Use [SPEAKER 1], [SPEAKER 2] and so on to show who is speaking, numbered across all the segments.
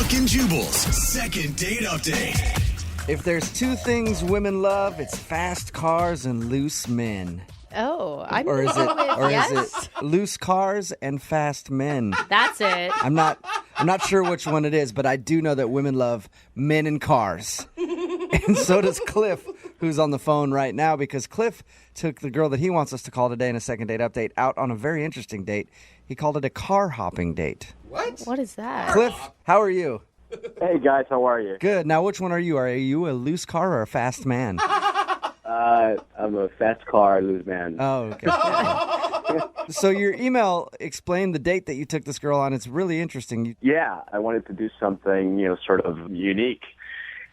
[SPEAKER 1] Brooke and Jubal's second date update.
[SPEAKER 2] If there's two things women love, it's fast cars and loose men.
[SPEAKER 3] Oh, I'm
[SPEAKER 2] Or is
[SPEAKER 3] yes.
[SPEAKER 2] it loose cars and fast men?
[SPEAKER 3] That's it.
[SPEAKER 2] I'm not sure which one it is, but I do know that women love men and cars. And so does Cliff, who's on the phone right now, because Cliff took the girl that he wants us to call today in a second date update out on a very interesting date. He called it a car hopping date.
[SPEAKER 3] What is that?
[SPEAKER 2] Cliff, how are you?
[SPEAKER 4] Hey guys, how are you?
[SPEAKER 2] Good. Now, which one are you? Are you a loose car or a fast man?
[SPEAKER 4] I'm a fast car loose man.
[SPEAKER 2] Oh, okay. So your email explained the date that you took this girl on. It's really interesting.
[SPEAKER 4] Yeah, I wanted to do something, sort of unique.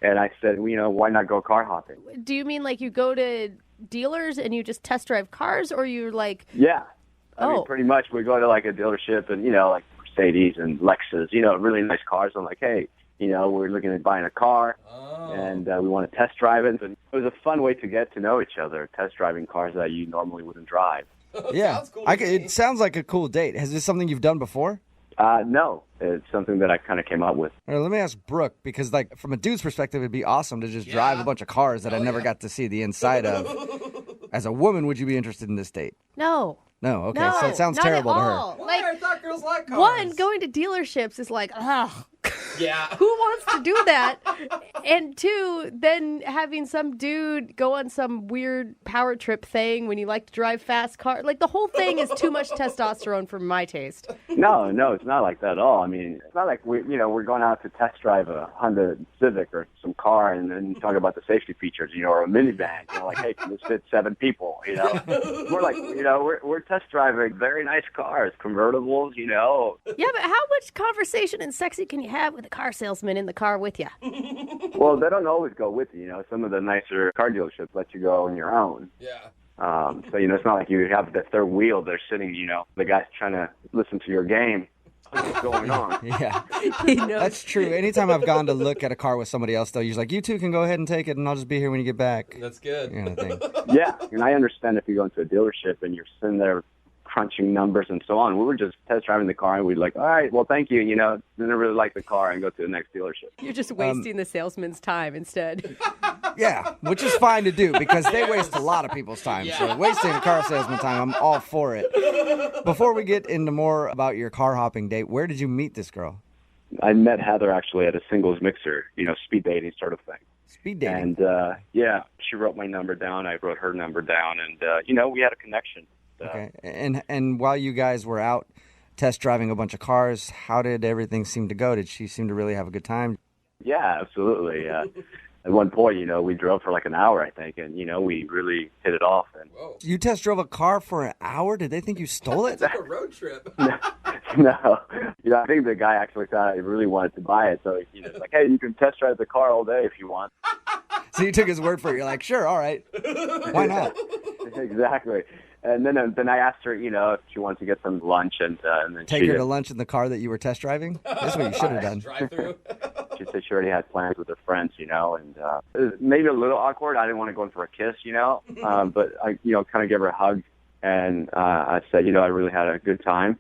[SPEAKER 4] And I said, why not go car hopping?
[SPEAKER 3] Do you mean like you go to dealers and you just test drive cars, or you're like...
[SPEAKER 4] Yeah. I mean,
[SPEAKER 3] Oh.
[SPEAKER 4] pretty much we go to like a dealership and, like Mercedes and Lexus, really nice cars. I'm like, hey, we're looking at buying a car and we want to test drive it. And it was a fun way to get to know each other, test driving cars that you normally wouldn't drive.
[SPEAKER 2] Yeah. It sounds like a cool date. Is this something you've done before?
[SPEAKER 4] No, it's something that I kind of came up with.
[SPEAKER 2] All right, let me ask Brooke, because like from a dude's perspective, it'd be awesome to just drive a bunch of cars that I never got to see the inside of. As a woman, would you be interested in this date?
[SPEAKER 3] No.
[SPEAKER 2] No, okay.
[SPEAKER 3] No,
[SPEAKER 2] So it sounds
[SPEAKER 3] not
[SPEAKER 2] terrible
[SPEAKER 3] at
[SPEAKER 2] to her.
[SPEAKER 3] all.
[SPEAKER 5] Why?
[SPEAKER 3] Like,
[SPEAKER 5] I thought girls like cars.
[SPEAKER 3] one, going to dealerships is like, ugh.
[SPEAKER 5] Yeah.
[SPEAKER 3] Who wants to do that? And two, then having some dude go on some weird power trip thing when you like to drive fast cars. Like, the whole thing is too much testosterone for my taste.
[SPEAKER 4] No, it's not like that at all. I mean, it's not like we're going out to test drive a Honda Civic or some car and then talk about the safety features, or a minivan. Like, hey, can this fit 7 people? We're like, we're test driving very nice cars, convertibles.
[SPEAKER 3] Yeah, but how much conversation and sexy can you have with a car salesman in the car with you?
[SPEAKER 4] Well, they don't always go with you. Some of the nicer car dealerships let you go on your own.
[SPEAKER 5] Yeah.
[SPEAKER 4] So it's not like you have the third wheel. They're sitting, the guy's trying to listen to your game. What's going on?
[SPEAKER 2] Yeah.
[SPEAKER 3] He knows.
[SPEAKER 2] That's true. Anytime I've gone to look at a car with somebody else, though, you're like, you two can go ahead and take it, and I'll just be here when you get back.
[SPEAKER 5] That's good.
[SPEAKER 2] Kind of thing.
[SPEAKER 4] Yeah, and I understand if you go into a dealership and you're sitting there crunching numbers and so on. We were just test driving the car and we're like, all right, well, thank you. Didn't really like the car and go to the next dealership.
[SPEAKER 3] You're just wasting the salesman's time instead.
[SPEAKER 2] Yeah, which is fine to do because they waste a lot of people's time.
[SPEAKER 5] Yeah.
[SPEAKER 2] So wasting a car salesman time, I'm all for it. Before we get into more about your car hopping date, where did you meet this girl?
[SPEAKER 4] I met Heather actually at a singles mixer, speed dating sort of thing.
[SPEAKER 2] Speed dating.
[SPEAKER 4] And, she wrote my number down. I wrote her number down. And, we had a connection.
[SPEAKER 2] Okay. And while you guys were out test driving a bunch of cars, how did everything seem to go? Did she seem to really have a good time?
[SPEAKER 4] Yeah, absolutely. At one point, we drove for like an hour, I think, and, we really hit it off. And
[SPEAKER 5] Whoa.
[SPEAKER 2] You test drove a car for an hour? Did they think you stole it?
[SPEAKER 5] It's like a road trip.
[SPEAKER 4] No, I think the guy actually thought I really wanted to buy it. So, it's like, hey, you can test drive the car all day if you want.
[SPEAKER 2] So you took his word for it. You're like, sure, all right. Why not?
[SPEAKER 4] Exactly. And then I asked her, if she wanted to get some lunch, and then
[SPEAKER 2] Take
[SPEAKER 4] she
[SPEAKER 2] her
[SPEAKER 4] did.
[SPEAKER 2] to lunch in the car that you were test driving? That's what you should have done.
[SPEAKER 5] Drive through.
[SPEAKER 4] She said she already had plans with her friends, and it was maybe a little awkward. I didn't want to go in for a kiss, but I, kind of gave her a hug, and I said, I really had a good time,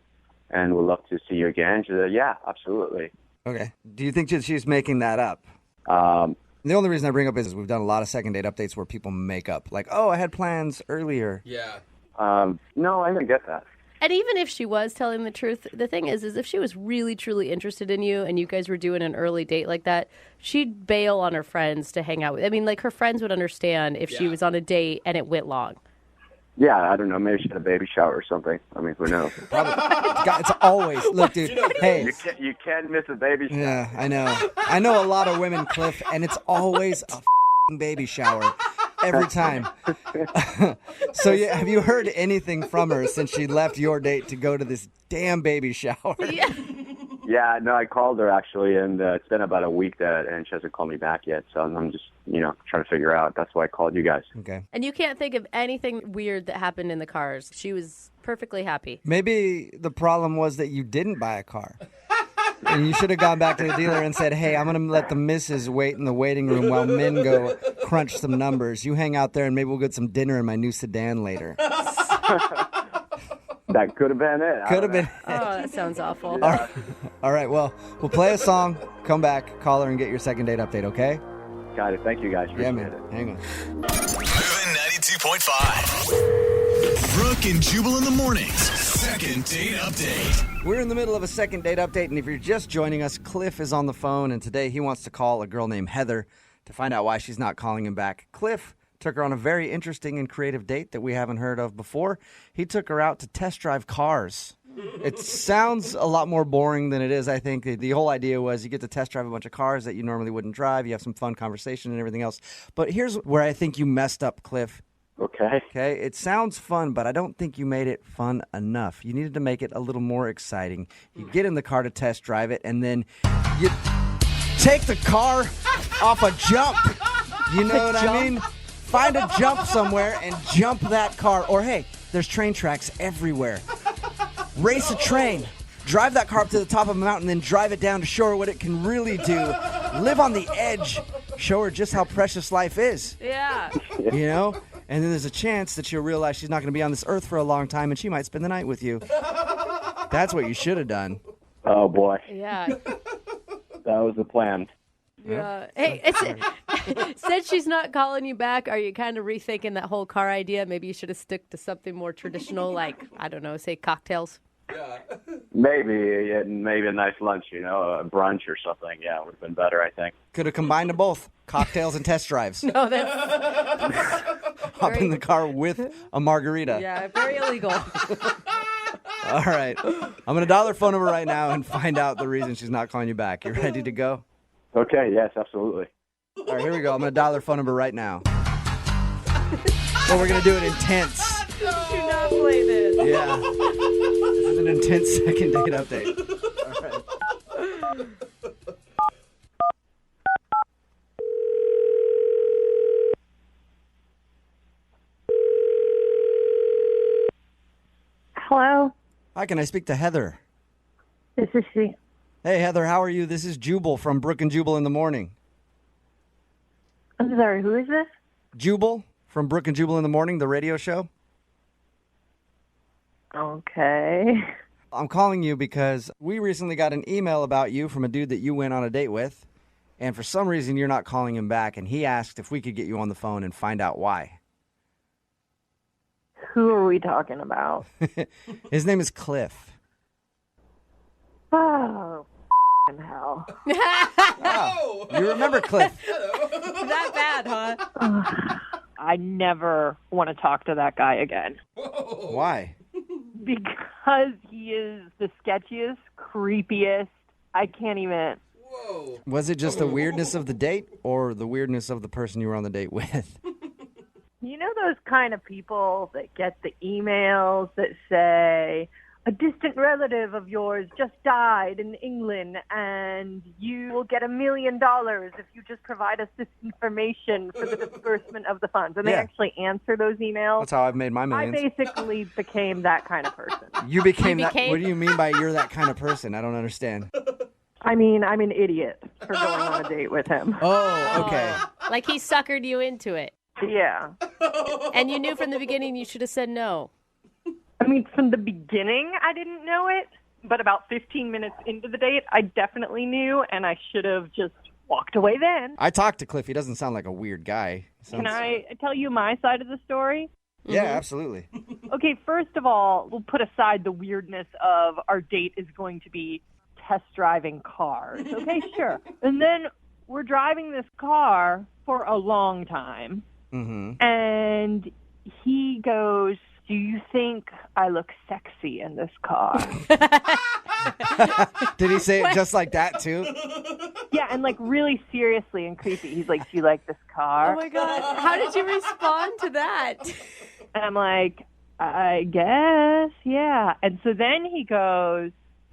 [SPEAKER 4] and would love to see you again. She said, yeah, absolutely.
[SPEAKER 2] Okay. Do you think that she's making that up? The only reason I bring up is we've done a lot of second date updates where people make up. Like, oh, I had plans earlier.
[SPEAKER 5] Yeah.
[SPEAKER 4] No, I didn't get that.
[SPEAKER 3] And even if she was telling the truth, the thing is if she was really, truly interested in you and you guys were doing an early date like that, she'd bail on her friends to hang out with. I mean, like, her friends would understand if she
[SPEAKER 5] Yeah.
[SPEAKER 3] was on a date and it went long.
[SPEAKER 4] Yeah, I don't know. Maybe she had a baby shower or something. I mean, who knows?
[SPEAKER 2] Probably. It's always, look, dude, hey.
[SPEAKER 4] You can't miss a baby shower.
[SPEAKER 2] Yeah, I know. I know a lot of women, Cliff, and it's always a baby shower. Every time. So yeah, have you heard anything from her since she left your date to go to this damn baby shower?
[SPEAKER 3] Yeah.
[SPEAKER 4] Yeah, no, I called her actually, and it's been about a week and she hasn't called me back yet. So I'm just, trying to figure out. That's why I called you guys.
[SPEAKER 2] Okay.
[SPEAKER 3] And you can't think of anything weird that happened in the cars. She was perfectly happy.
[SPEAKER 2] Maybe the problem was that you didn't buy a car. And you should have gone back to the dealer and said, hey, I'm going to let the missus wait in the waiting room while men go crunch some numbers. You hang out there and maybe we'll get some dinner in my new sedan later.
[SPEAKER 4] That could have been it. I
[SPEAKER 2] Could
[SPEAKER 4] don't
[SPEAKER 2] have
[SPEAKER 4] know.
[SPEAKER 2] been.
[SPEAKER 3] Oh, that sounds awful.
[SPEAKER 2] All right, well, we'll play a song, come back, call her, and get your second date update, okay?
[SPEAKER 4] Got it. Thank you, guys.
[SPEAKER 2] Yeah,
[SPEAKER 4] Appreciate
[SPEAKER 2] man.
[SPEAKER 4] it.
[SPEAKER 2] Hang on.
[SPEAKER 1] Moving 92.5. Brooke and Jubal in the mornings. Second date update.
[SPEAKER 2] We're in the middle of a second date update, and if you're just joining us, Cliff is on the phone, and today he wants to call a girl named Heather to find out why she's not calling him back. Cliff took her on a very interesting and creative date that we haven't heard of before. He took her out to test drive cars. It sounds a lot more boring than it is, I think. The whole idea was you get to test drive a bunch of cars that you normally wouldn't drive. You have some fun conversation and everything else. But here's where I think you messed up, Cliff.
[SPEAKER 4] Okay.
[SPEAKER 2] Okay, it sounds fun, but I don't think you made it fun enough. You needed to make it a little more exciting. You get in the car to test drive it, and then you take the car off a jump. You know what I mean? Find a jump somewhere and jump that car. Or, hey, there's train tracks everywhere. Race a train. Drive that car up to the top of a mountain, then drive it down to show her what it can really do. Live on the edge. Show her just how precious life is.
[SPEAKER 3] Yeah.
[SPEAKER 2] You know? And then there's a chance that she'll realize she's not going to be on this earth for a long time, and she might spend the night with you. That's what you should have done.
[SPEAKER 4] Oh, boy.
[SPEAKER 3] Yeah.
[SPEAKER 4] That was the plan.
[SPEAKER 3] Yeah. Hey, since she's not calling you back, are you kind of rethinking that whole car idea? Maybe you should have stuck to something more traditional, like, I don't know, say cocktails.
[SPEAKER 4] Maybe a nice lunch, a brunch or something. Yeah, it would have been better, I think.
[SPEAKER 2] Could have combined them both, cocktails and test drives.
[SPEAKER 3] No, that's
[SPEAKER 2] Hop in the car with a margarita.
[SPEAKER 3] yeah, very illegal.
[SPEAKER 2] All right. I'm going to dial her phone number right now and find out the reason she's not calling you back. You ready to go?
[SPEAKER 4] Okay, yes, absolutely.
[SPEAKER 2] All right, here we go. I'm going to dial her phone number right now. Well, we're going to do it intense.
[SPEAKER 3] Do not play this.
[SPEAKER 2] Yeah. This is an intense second date update. All right.
[SPEAKER 6] Hello,
[SPEAKER 2] Hi, can I speak to Heather?
[SPEAKER 6] this is she.
[SPEAKER 2] Hey, Heather, how are you? This is Jubal from Brooke and Jubal in the morning.
[SPEAKER 6] I'm sorry, who is this?
[SPEAKER 2] Jubal from Brooke and Jubal in the morning, the radio show.
[SPEAKER 6] Okay.
[SPEAKER 2] I'm calling you because we recently got an email about you from a dude that you went on a date with, and for some reason you're not calling him back, and he asked if we could get you on the phone and find out why.
[SPEAKER 6] Who are we talking about?
[SPEAKER 2] His name is Cliff.
[SPEAKER 6] Oh, hell.
[SPEAKER 2] Wow. You remember Cliff?
[SPEAKER 3] That bad, huh?
[SPEAKER 6] I never want to talk to that guy again.
[SPEAKER 2] Why?
[SPEAKER 6] Because he is the sketchiest, creepiest. I can't even.
[SPEAKER 2] Was it just the weirdness of the date or the weirdness of the person you were on the date with?
[SPEAKER 6] You know those kind of people that get the emails that say, a distant relative of yours just died in England and you will get $1 million if you just provide us this information for the disbursement of the funds. And they
[SPEAKER 2] Yeah.
[SPEAKER 6] actually answer those emails.
[SPEAKER 2] That's how I've made my
[SPEAKER 6] I
[SPEAKER 2] millions.
[SPEAKER 6] basically became that kind of person.
[SPEAKER 2] You became that.
[SPEAKER 3] became-
[SPEAKER 2] What do you mean by you're that kind of person? I don't understand.
[SPEAKER 6] I mean, I'm an idiot for going on a date with him.
[SPEAKER 2] Oh, okay.
[SPEAKER 3] Like he suckered you into it.
[SPEAKER 6] Yeah.
[SPEAKER 3] And you knew from the beginning you should have said no.
[SPEAKER 6] I mean, from the beginning, I didn't know it. But about 15 minutes into the date, I definitely knew, and I should have just walked away then.
[SPEAKER 2] I talked to Cliff. He doesn't sound like a weird guy.
[SPEAKER 6] Can I tell you my side of the story?
[SPEAKER 2] Yeah, absolutely.
[SPEAKER 6] Okay, first of all, we'll put aside the weirdness of our date is going to be test driving cars. Okay, sure. And then we're driving this car for a long time.
[SPEAKER 2] Mm-hmm.
[SPEAKER 6] And he goes, do you think I look sexy in this car?
[SPEAKER 2] Did he say it just like that, too?
[SPEAKER 6] Yeah, and like really seriously and creepy. He's like, do you like this car?
[SPEAKER 3] Oh my God. How did you respond to that?
[SPEAKER 6] And I'm like, I guess, yeah. And so then he goes,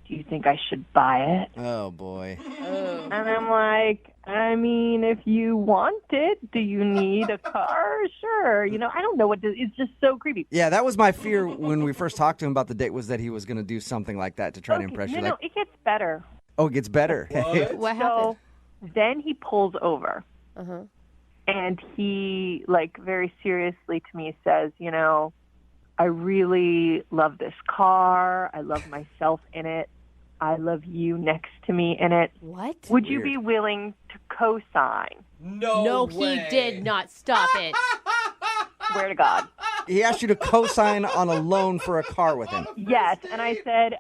[SPEAKER 6] do you think I should buy it?
[SPEAKER 2] Oh, boy.
[SPEAKER 6] And I'm like, I mean, if you want it, do you need a car? Sure. I don't know it's just so creepy.
[SPEAKER 2] Yeah, that was my fear when we first talked to him about the date, was that he was going to do something like that to try to impress you.
[SPEAKER 6] No, it gets better.
[SPEAKER 2] Oh, it gets better.
[SPEAKER 3] What happened?
[SPEAKER 6] So then he pulls over.
[SPEAKER 3] Uh-huh.
[SPEAKER 6] And he, very seriously to me says, I really love this car. I love myself in it. I love you next to me in it.
[SPEAKER 3] What?
[SPEAKER 6] Would you be willing to co-sign?
[SPEAKER 3] No,
[SPEAKER 5] way.
[SPEAKER 3] he did not. Stop it.
[SPEAKER 6] Swear to God.
[SPEAKER 2] He asked you to co-sign on a loan for a car with him.
[SPEAKER 6] Yes, and I said,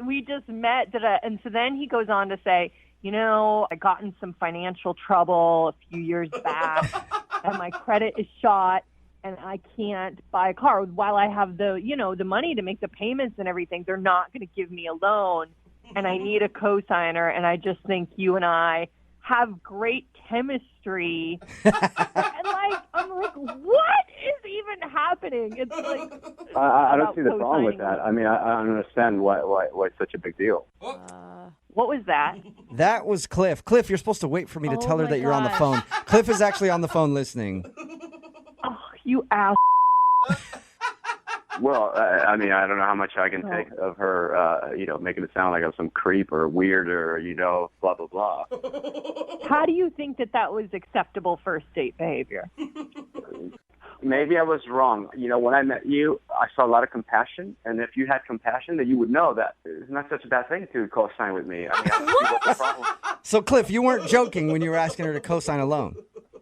[SPEAKER 6] we just met. And so then he goes on to say, I got in some financial trouble a few years back, and my credit is shot, and I can't buy a car. While I have the money to make the payments and everything, they're not going to give me a loan, and I need a co-signer, and I just think you and I have great chemistry. And I'm like, what is even happening? It's like
[SPEAKER 4] I don't see the problem with that. I mean, I don't understand why it's such a big deal.
[SPEAKER 6] What was that?
[SPEAKER 2] That was Cliff. Cliff, you're supposed to wait for me to tell her
[SPEAKER 3] my
[SPEAKER 2] that you're on the
[SPEAKER 3] gosh.
[SPEAKER 2] phone. Cliff is actually on the phone listening.
[SPEAKER 6] Oh, you ass.
[SPEAKER 4] Well, I mean, I don't know how much I can take of her, making it sound like I'm some creep or weird or, blah, blah, blah.
[SPEAKER 6] How do you think that was acceptable first date behavior?
[SPEAKER 4] Maybe I was wrong. When I met you, I saw a lot of compassion. And if you had compassion, then you would know that it's not such a bad thing to co-sign with me. I mean, I don't see what's the problem.
[SPEAKER 2] So, Cliff, you weren't joking when you were asking her to co-sign a loan.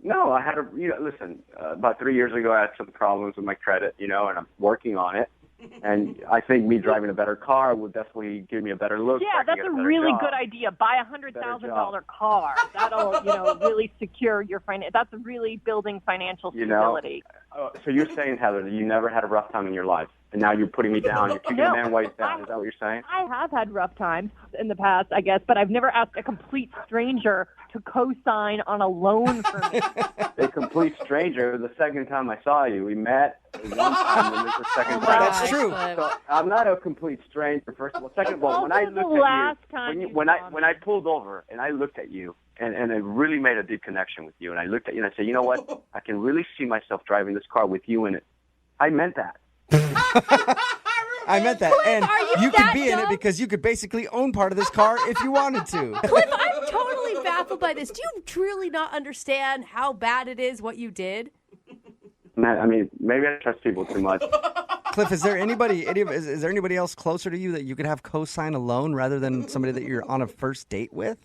[SPEAKER 4] No, I had listen, about 3 years ago, I had some problems with my credit, and I'm working on it. And I think me driving a better car would definitely give me a better look.
[SPEAKER 6] Yeah, that's a really good idea. Buy a $100,000 car. That'll, really secure your finance. That's really building financial stability.
[SPEAKER 4] So you're saying, Heather, that you never had a rough time in your life, and now you're putting me down. You're kicking a man while he's down. Is that what you're saying?
[SPEAKER 6] I have had rough times in the past, I guess, but I've never asked a complete stranger to co-sign on a loan for me.
[SPEAKER 4] A complete stranger. The second time I saw you, we met one time, and this is the second time.
[SPEAKER 2] That's true.
[SPEAKER 4] So I'm not a complete stranger. First of all, second of all, when I looked at you, when I pulled over and I looked at you, and it really made a deep connection with you, and I looked at you and I said, you know what? I can really see myself driving this car with you in it. I meant that.
[SPEAKER 2] I meant that.
[SPEAKER 3] Cliff,
[SPEAKER 2] and
[SPEAKER 3] are
[SPEAKER 2] could
[SPEAKER 3] you that
[SPEAKER 2] be in it
[SPEAKER 3] dumb?
[SPEAKER 2] because you could basically own part of this car if you wanted to.
[SPEAKER 3] Cliff, I'm totally baffled by this. Do you truly not understand how bad it is what you did?
[SPEAKER 4] Man, I mean, maybe I trust people too much.
[SPEAKER 2] Cliff, is there anybody else closer to you that you could have co-sign a loan rather than somebody that you're on a first date with?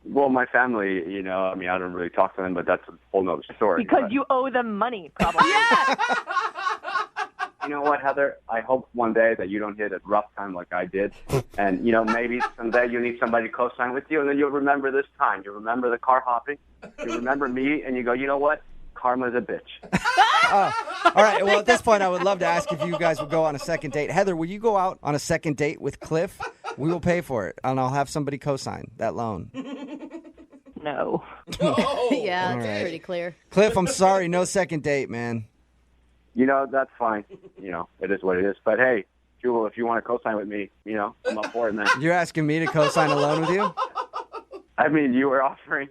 [SPEAKER 4] Well, my family, I mean, I don't really talk to them, but that's a whole nother story.
[SPEAKER 6] Because you owe them money, probably.
[SPEAKER 3] Yeah.
[SPEAKER 4] You know what, Heather? I hope one day that you don't hit a rough time like I did. And, maybe someday you need somebody to co-sign with you, and then you'll remember this time. You'll remember the car hopping. You'll remember me, and you go, you know what? Karma's a bitch.
[SPEAKER 2] All right. Well, at this point, I would love to ask if you guys would go on a second date. Heather, will you go out on a second date with Cliff? We will pay for it, and I'll have somebody co-sign that loan.
[SPEAKER 6] No.
[SPEAKER 3] Yeah,
[SPEAKER 2] All
[SPEAKER 3] it's
[SPEAKER 2] right.
[SPEAKER 3] pretty clear.
[SPEAKER 2] Cliff, I'm sorry. No second date, man.
[SPEAKER 4] That's fine. It is what it is. But, hey, Jubal, if you want to co-sign with me, I'm up for it, man.
[SPEAKER 2] You're asking me to co-sign a loan with you?
[SPEAKER 4] I mean, you were offering,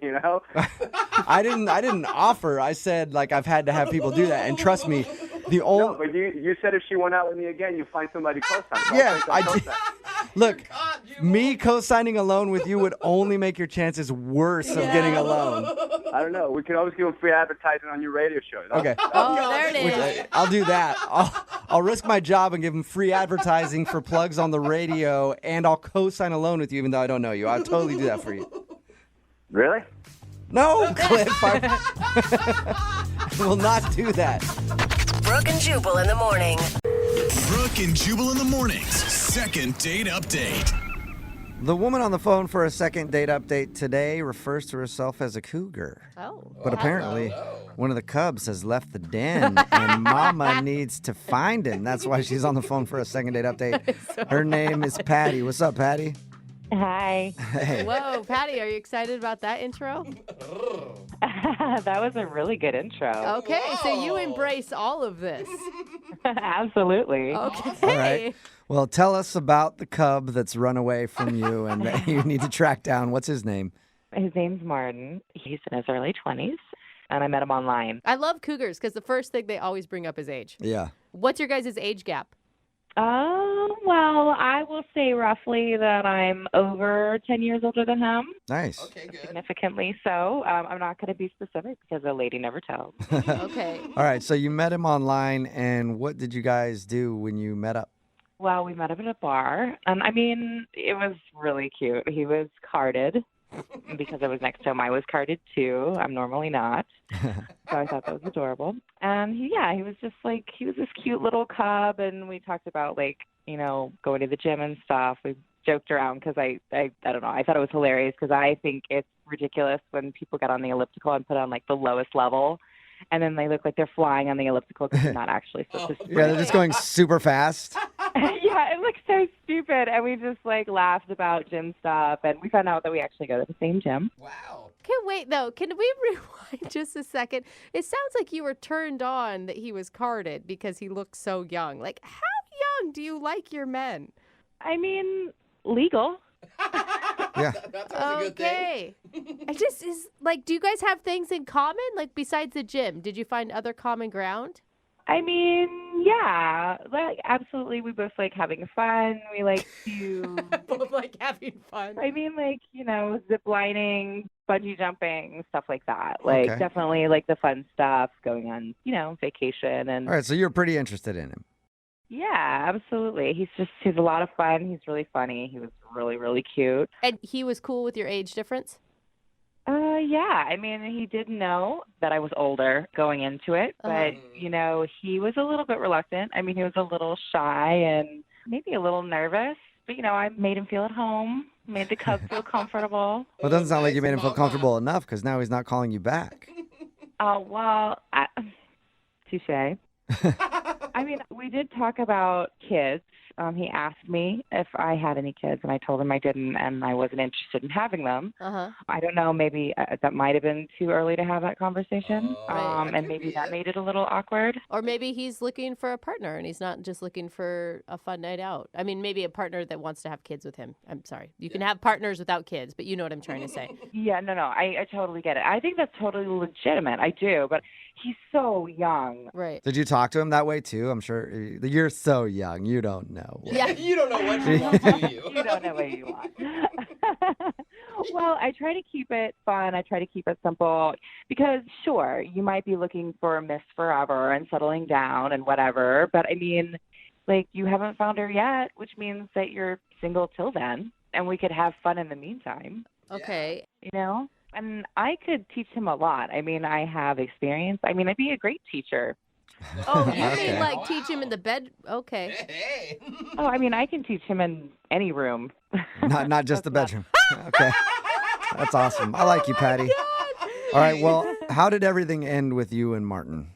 [SPEAKER 2] I didn't offer. I said, I've had to have people do that. And trust me, the
[SPEAKER 4] No,
[SPEAKER 2] only...
[SPEAKER 4] but you said if she went out with me again, you find somebody to co-sign.
[SPEAKER 2] Yeah, I
[SPEAKER 4] co-sign.
[SPEAKER 2] did. Look, me co-signing a loan with you would only make your chances worse of getting a loan.
[SPEAKER 4] I don't know. We can always give them free advertising on your radio show.
[SPEAKER 2] Okay.
[SPEAKER 3] Oh, there it is.
[SPEAKER 2] I'll do that. I'll risk my job and give them free advertising for plugs on the radio, and I'll co-sign a loan with you even though I don't know you. I'll totally do that for you.
[SPEAKER 4] Really?
[SPEAKER 2] No, Cliff. I will not do that.
[SPEAKER 7] Brooke and Jubal in the morning.
[SPEAKER 1] Brooke and Jubal in the mornings. Second date update.
[SPEAKER 2] The woman on the phone for a second date update today refers to herself as a cougar.
[SPEAKER 3] Oh.
[SPEAKER 2] But apparently, one of the cubs has left the den, and Mama needs to find him. That's why she's on the phone for a second date update. Her name is Patty. What's up, Patty?
[SPEAKER 6] Hi.
[SPEAKER 2] Hey.
[SPEAKER 3] Whoa, Patty, are you excited about that intro?
[SPEAKER 8] That was a really good intro.
[SPEAKER 3] Okay, so you embrace all of this.
[SPEAKER 8] Absolutely.
[SPEAKER 3] Okay.
[SPEAKER 2] All right. Well, tell us about the cub that's run away from you and that you need to track down. What's his name?
[SPEAKER 8] His name's Martin. He's in his early 20s, and I met him online.
[SPEAKER 3] I love cougars because the first thing they always bring up is age.
[SPEAKER 2] Yeah.
[SPEAKER 3] What's your guys' age gap?
[SPEAKER 8] Well, I will say roughly that I'm over 10 years older than him,
[SPEAKER 2] Nice.
[SPEAKER 5] Okay, good.
[SPEAKER 8] significantly so. I'm not going to be specific because a lady never tells.
[SPEAKER 3] Okay.
[SPEAKER 2] All right, so you met him online, and what did you guys do when you met up?
[SPEAKER 8] Well, we met up at a bar, and I mean, it was really cute. He was carded because I was next to him. I was carded too. I'm normally not. So I thought that was adorable. And he was just like, he was this cute little cub, and we talked about like, going to the gym and stuff. We joked around because I don't know. I thought it was hilarious because I think it's ridiculous when people get on the elliptical and put on like the lowest level, and then they look like they're flying on the elliptical because they're not actually supposed to.
[SPEAKER 2] Yeah, they're just going super fast.
[SPEAKER 8] Yeah, it looks so stupid. And we just like laughed about gym stuff, and we found out that we actually go to the same gym.
[SPEAKER 5] Wow.
[SPEAKER 3] Okay, wait, though. Can we rewind just a second? It sounds like you were turned on that he was carded because he looked so young. Like, how young do you like your men?
[SPEAKER 8] I mean, legal.
[SPEAKER 2] Yeah.
[SPEAKER 5] That's always a good thing.
[SPEAKER 3] Okay. I just is like, do you guys have things in common? Like, besides the gym, did you find other common ground?
[SPEAKER 8] I mean, yeah, like absolutely. We both like having fun. We like to,
[SPEAKER 3] Both like having fun.
[SPEAKER 8] I mean, like, zip lining, bungee jumping, stuff like that. Like,
[SPEAKER 2] Okay.
[SPEAKER 8] definitely like the fun stuff, going on, vacation. And
[SPEAKER 2] All right, so you're pretty interested in him.
[SPEAKER 8] yeah, absolutely. He's a lot of fun. He's really funny. He was really, really cute.
[SPEAKER 3] And he was cool with your age difference?
[SPEAKER 8] Yeah. I mean, he did know that I was older going into it, but, he was a little bit reluctant. I mean, he was a little shy and maybe a little nervous, but, I made him feel at home, made the cub feel comfortable.
[SPEAKER 2] Well, it doesn't sound like you made him feel comfortable enough because now he's not calling you back.
[SPEAKER 8] Touche. I mean, we did talk about kids. He asked me if I had any kids, and I told him I didn't, and I wasn't interested in having them.
[SPEAKER 3] Uh-huh.
[SPEAKER 8] I don't know, maybe that might have been too early to have that conversation,
[SPEAKER 3] Right.
[SPEAKER 8] and maybe that made it a little awkward.
[SPEAKER 3] Or maybe he's looking for a partner and he's not just looking for a fun night out. I mean, maybe a partner that wants to have kids with him. I'm sorry. You can have partners without kids, but you know what I'm trying to say.
[SPEAKER 8] Yeah, no, I totally get it. I think that's totally legitimate. I do, but he's so young.
[SPEAKER 3] Right.
[SPEAKER 2] Did you talk to him that way too? I'm sure you're so young. You don't know.
[SPEAKER 3] Yeah.
[SPEAKER 5] You don't know what you want, do you?
[SPEAKER 8] You don't know what you want. Well, I try to keep it fun. I try to keep it simple because, sure, you might be looking for Miss Forever and settling down and whatever. But, I mean, like, you haven't found her yet, which means that you're single till then. And we could have fun in the meantime,
[SPEAKER 3] Okay.
[SPEAKER 8] And I could teach him a lot. I mean, I have experience. I mean, I'd be a great teacher.
[SPEAKER 3] Oh, you
[SPEAKER 2] Okay.
[SPEAKER 3] mean like teach him in the bed? Okay.
[SPEAKER 5] Hey.
[SPEAKER 8] Oh, I mean, I can teach him in any room.
[SPEAKER 2] Not just the bedroom. Okay. That's awesome. I like you, Patty. All right, well, how did everything end with you and Martin?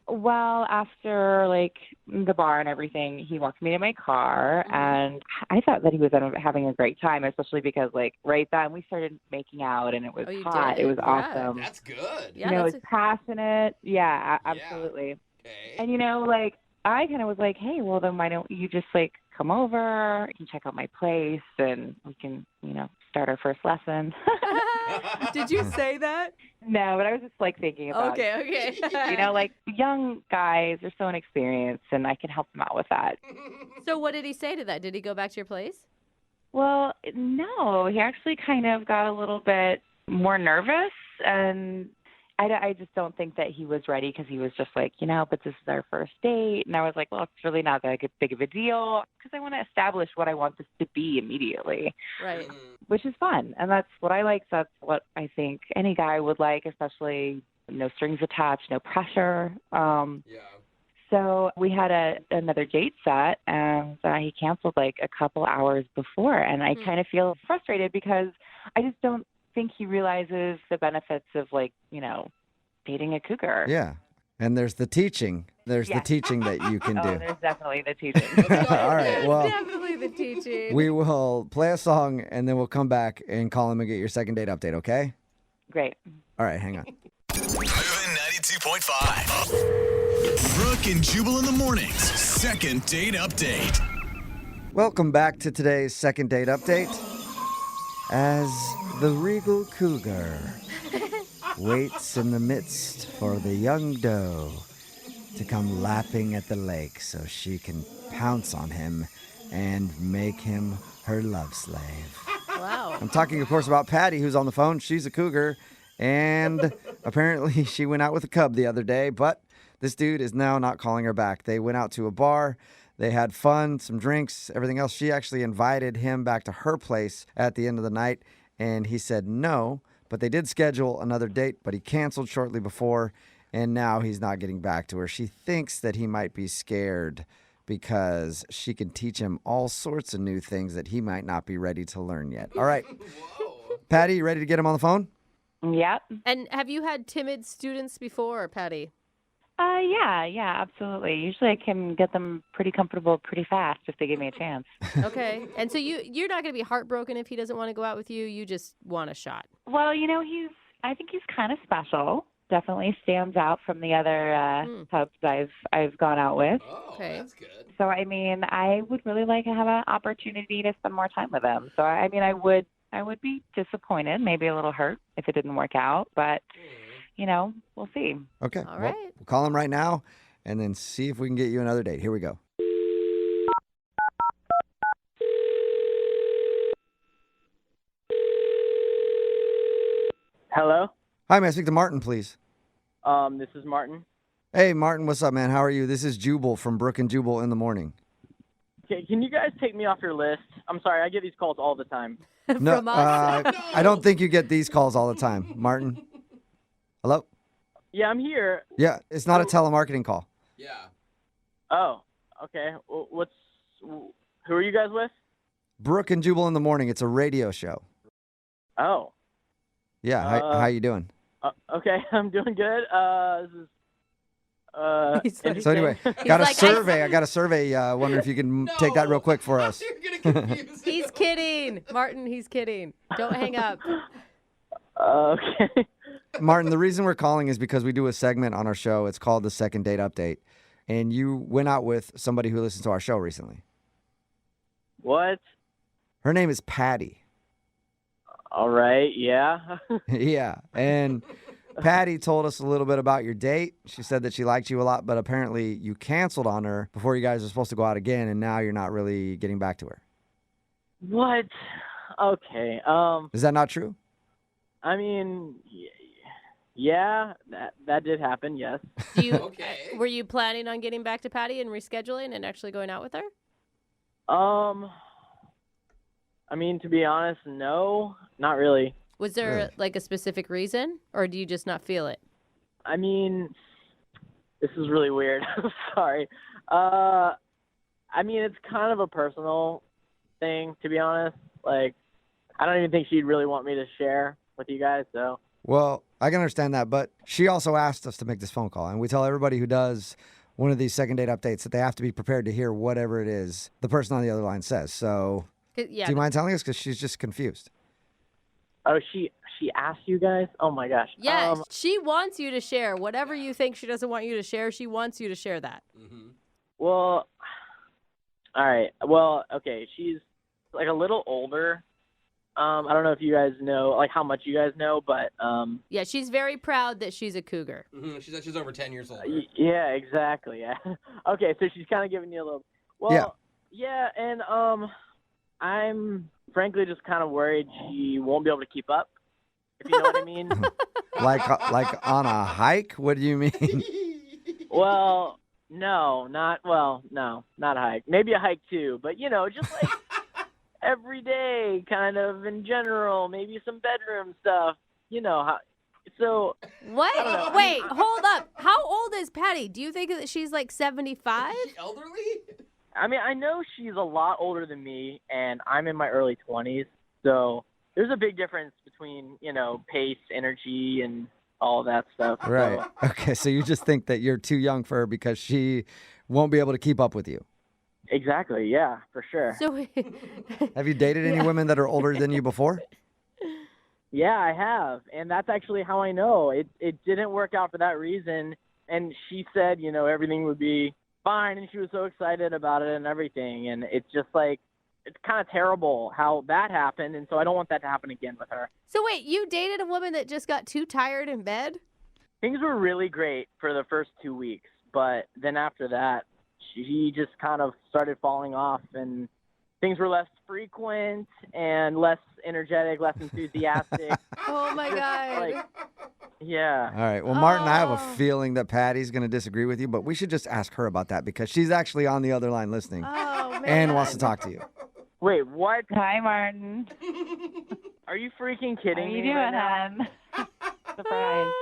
[SPEAKER 8] Well, after like the bar and everything, he walked me to my car, and I thought that he was having a great time, especially because like right then we started making out, and it was
[SPEAKER 3] Oh, you
[SPEAKER 8] hot.
[SPEAKER 3] did?
[SPEAKER 8] It was
[SPEAKER 3] Yeah.
[SPEAKER 8] awesome.
[SPEAKER 5] That's good.
[SPEAKER 3] Yeah,
[SPEAKER 8] it was
[SPEAKER 3] that's
[SPEAKER 8] passionate. Yeah, absolutely.
[SPEAKER 5] Okay.
[SPEAKER 8] And like I kind of was like, hey, well then why don't you just like come over? You can check out my place, and we can start our first lesson.
[SPEAKER 3] Did you say that?
[SPEAKER 8] No, but I was just like thinking about
[SPEAKER 3] Okay.
[SPEAKER 8] like young guys are so inexperienced, and I can help them out with that.
[SPEAKER 3] So what did he say to that? Did he go back to your place?
[SPEAKER 8] Well, no, he actually kind of got a little bit more nervous, and I just don't think that he was ready because he was just like, but this is our first date. And I was like, well, it's really not that big of a deal because I want to establish what I want this to be immediately,
[SPEAKER 3] Right.
[SPEAKER 8] which is fun. And that's what I like. That's what I think any guy would like, especially no strings attached, no pressure.
[SPEAKER 5] Yeah.
[SPEAKER 8] So we had another date set, and he canceled like a couple hours before. And I kind of feel frustrated because I just don't think he realizes the benefits of like, dating a cougar.
[SPEAKER 2] Yeah. And there's the teaching. There's the
[SPEAKER 8] Yes.
[SPEAKER 2] teaching that you can do.
[SPEAKER 8] There's definitely the teaching.
[SPEAKER 2] All right. Well,
[SPEAKER 3] Definitely the teaching.
[SPEAKER 2] we will play a song and then we'll come back and call him and get your second date update, okay?
[SPEAKER 8] Great.
[SPEAKER 2] All right, hang on.
[SPEAKER 1] Moving 92.5. Brooke and Jubal in the mornings. Second date update.
[SPEAKER 2] Welcome back to today's second date update. As the regal cougar waits in the midst for the young doe to come lapping at the lake so she can pounce on him and make him her love slave.
[SPEAKER 3] Wow.
[SPEAKER 2] I'm talking, of course, about Patty, who's on the phone. She's a cougar, and apparently she went out with a cub the other day, but this dude is now not calling her back. They went out to a bar. They had fun, some drinks, everything else. She actually invited him back to her place at the end of the night, and he said no, but they did schedule another date, but he canceled shortly before, and now he's not getting back to her. She thinks that he might be scared because she can teach him all sorts of new things that he might not be ready to learn yet. All right. Patty, you ready to get him on the phone?
[SPEAKER 8] Yep.
[SPEAKER 3] And have you had timid students before, Patty?
[SPEAKER 8] Yeah, absolutely. Usually I can get them pretty comfortable pretty fast if they give me a chance.
[SPEAKER 3] Okay. And so you're not going to be heartbroken if he doesn't want to go out with you. You just want a shot.
[SPEAKER 8] Well, I think he's kind of special. Definitely stands out from the other pubs I've gone out with.
[SPEAKER 5] Oh,
[SPEAKER 3] Okay.
[SPEAKER 5] that's good.
[SPEAKER 8] So, I would really like to have an opportunity to spend more time with him. So, I would be disappointed, maybe a little hurt if it didn't work out, but, we'll see.
[SPEAKER 2] Okay.
[SPEAKER 3] All
[SPEAKER 2] Well,
[SPEAKER 3] right.
[SPEAKER 2] we'll call him right now and then see if we can get you another date. Here we go.
[SPEAKER 9] Hello.
[SPEAKER 2] Hi, may I speak to Martin, please?
[SPEAKER 9] This is Martin.
[SPEAKER 2] Hey, Martin, what's up, man? How are you? This is Jubal from Brooke and Jubal in the morning.
[SPEAKER 9] Okay, can you guys take me off your list? I'm sorry, I get these calls all the time.
[SPEAKER 2] No,
[SPEAKER 3] From us?
[SPEAKER 2] I don't think you get these calls all the time. Martin? Hello?
[SPEAKER 9] Yeah, I'm here.
[SPEAKER 2] Yeah, it's not a telemarketing call.
[SPEAKER 5] Yeah.
[SPEAKER 9] Oh, okay. Who are you guys with?
[SPEAKER 2] Brooke and Jubal in the morning. It's a radio show.
[SPEAKER 9] Oh,
[SPEAKER 2] Yeah, how you doing?
[SPEAKER 9] okay. I'm doing good. This is
[SPEAKER 3] He's like-
[SPEAKER 2] So anyway,
[SPEAKER 3] He's
[SPEAKER 2] got a
[SPEAKER 3] like,
[SPEAKER 2] survey. I got a survey. Wonder if you can take that real quick for us.
[SPEAKER 5] You're going to confuse him.
[SPEAKER 3] He's kidding. Martin, he's kidding. Don't hang up.
[SPEAKER 9] okay.
[SPEAKER 2] Martin, the reason we're calling is because we do a segment on our show. It's called the Second Date Update. And you went out with somebody who listened to our show recently.
[SPEAKER 9] What?
[SPEAKER 2] Her name is Patty.
[SPEAKER 9] All right. Yeah.
[SPEAKER 2] Yeah. And Patty told us a little bit about your date. She said that she liked you a lot, but apparently you canceled on her before you guys were supposed to go out again, and now you're not really getting back to her.
[SPEAKER 9] What? Okay.
[SPEAKER 2] Is that not true?
[SPEAKER 9] I mean, yeah, that did happen. Yes.
[SPEAKER 3] Do you,
[SPEAKER 5] Okay.
[SPEAKER 3] Were you planning on getting back to Patty and rescheduling and actually going out with her?
[SPEAKER 9] I mean, to be honest, no, not really.
[SPEAKER 3] Was there
[SPEAKER 2] Really?
[SPEAKER 3] like a specific reason, or do you just not feel it?
[SPEAKER 9] I mean, this is really weird. I'm sorry. I mean, it's kind of a personal thing, to be honest. Like, I don't even think she'd really want me to share with you guys, so.
[SPEAKER 2] Well, I can understand that, but she also asked us to make this phone call, and we tell everybody who does one of these second date updates that they have to be prepared to hear whatever it is the person on the other line says. So,
[SPEAKER 3] 'Cause- Yeah.
[SPEAKER 2] do you mind telling us? Because she's just confused.
[SPEAKER 9] Oh, she asked you guys? Oh, my gosh.
[SPEAKER 3] Yeah, she wants you to share whatever you think she doesn't want you to share. She wants you to share that.
[SPEAKER 5] Mm-hmm.
[SPEAKER 9] Well, all right. Well, okay, she's like a little older. I don't know if you guys know, like how much you guys know, but
[SPEAKER 3] Yeah, she's very proud that she's a cougar.
[SPEAKER 5] Mm-hmm. She's over 10 years old.
[SPEAKER 9] yeah, exactly. Yeah. Okay, so she's kind of giving you a little. Well, yeah, and I'm frankly just kind of worried she won't be able to keep up. If you know what I mean.
[SPEAKER 2] Like on a hike? What do you mean?
[SPEAKER 9] Well, no, not a hike. Maybe a hike too, but just like every day, kind of in general. Maybe some bedroom stuff. You know how. So.
[SPEAKER 3] What? Wait, hold up. How old is Patty? Do you think that she's like 75?
[SPEAKER 5] Is she elderly?
[SPEAKER 9] I mean, I know she's a lot older than me, and I'm in my early 20s. So there's a big difference between, pace, energy, and all that stuff.
[SPEAKER 2] Right.
[SPEAKER 9] So,
[SPEAKER 2] Okay, so you just think that you're too young for her because she won't be able to keep up with you.
[SPEAKER 9] exactly. Yeah, for sure.
[SPEAKER 3] So
[SPEAKER 2] Have you dated any women that are older than you before?
[SPEAKER 9] Yeah, I have. And that's actually how I know. It didn't work out for that reason. And she said, everything would be fine. And she was so excited about it and everything. And it's just like, it's kind of terrible how that happened. And so I don't want that to happen again with her.
[SPEAKER 3] So wait, you dated a woman that just got too tired in bed?
[SPEAKER 9] Things were really great for the first 2 weeks. But then after that, she just kind of started falling off, and things were less frequent and less energetic, less enthusiastic.
[SPEAKER 3] Oh my God.
[SPEAKER 9] Like, yeah.
[SPEAKER 2] All right. Well, Martin, I have a
[SPEAKER 3] Oh.
[SPEAKER 2] feeling that Patty's going to disagree with you, but we should just ask her about that because she's actually on the other line listening
[SPEAKER 3] Oh man.
[SPEAKER 2] and wants to talk to you.
[SPEAKER 9] Wait, what?
[SPEAKER 8] Hi, Martin.
[SPEAKER 9] Are you freaking
[SPEAKER 8] How
[SPEAKER 9] kidding
[SPEAKER 8] are
[SPEAKER 9] me
[SPEAKER 8] you doing,
[SPEAKER 9] right now?
[SPEAKER 8] hon? Surprise.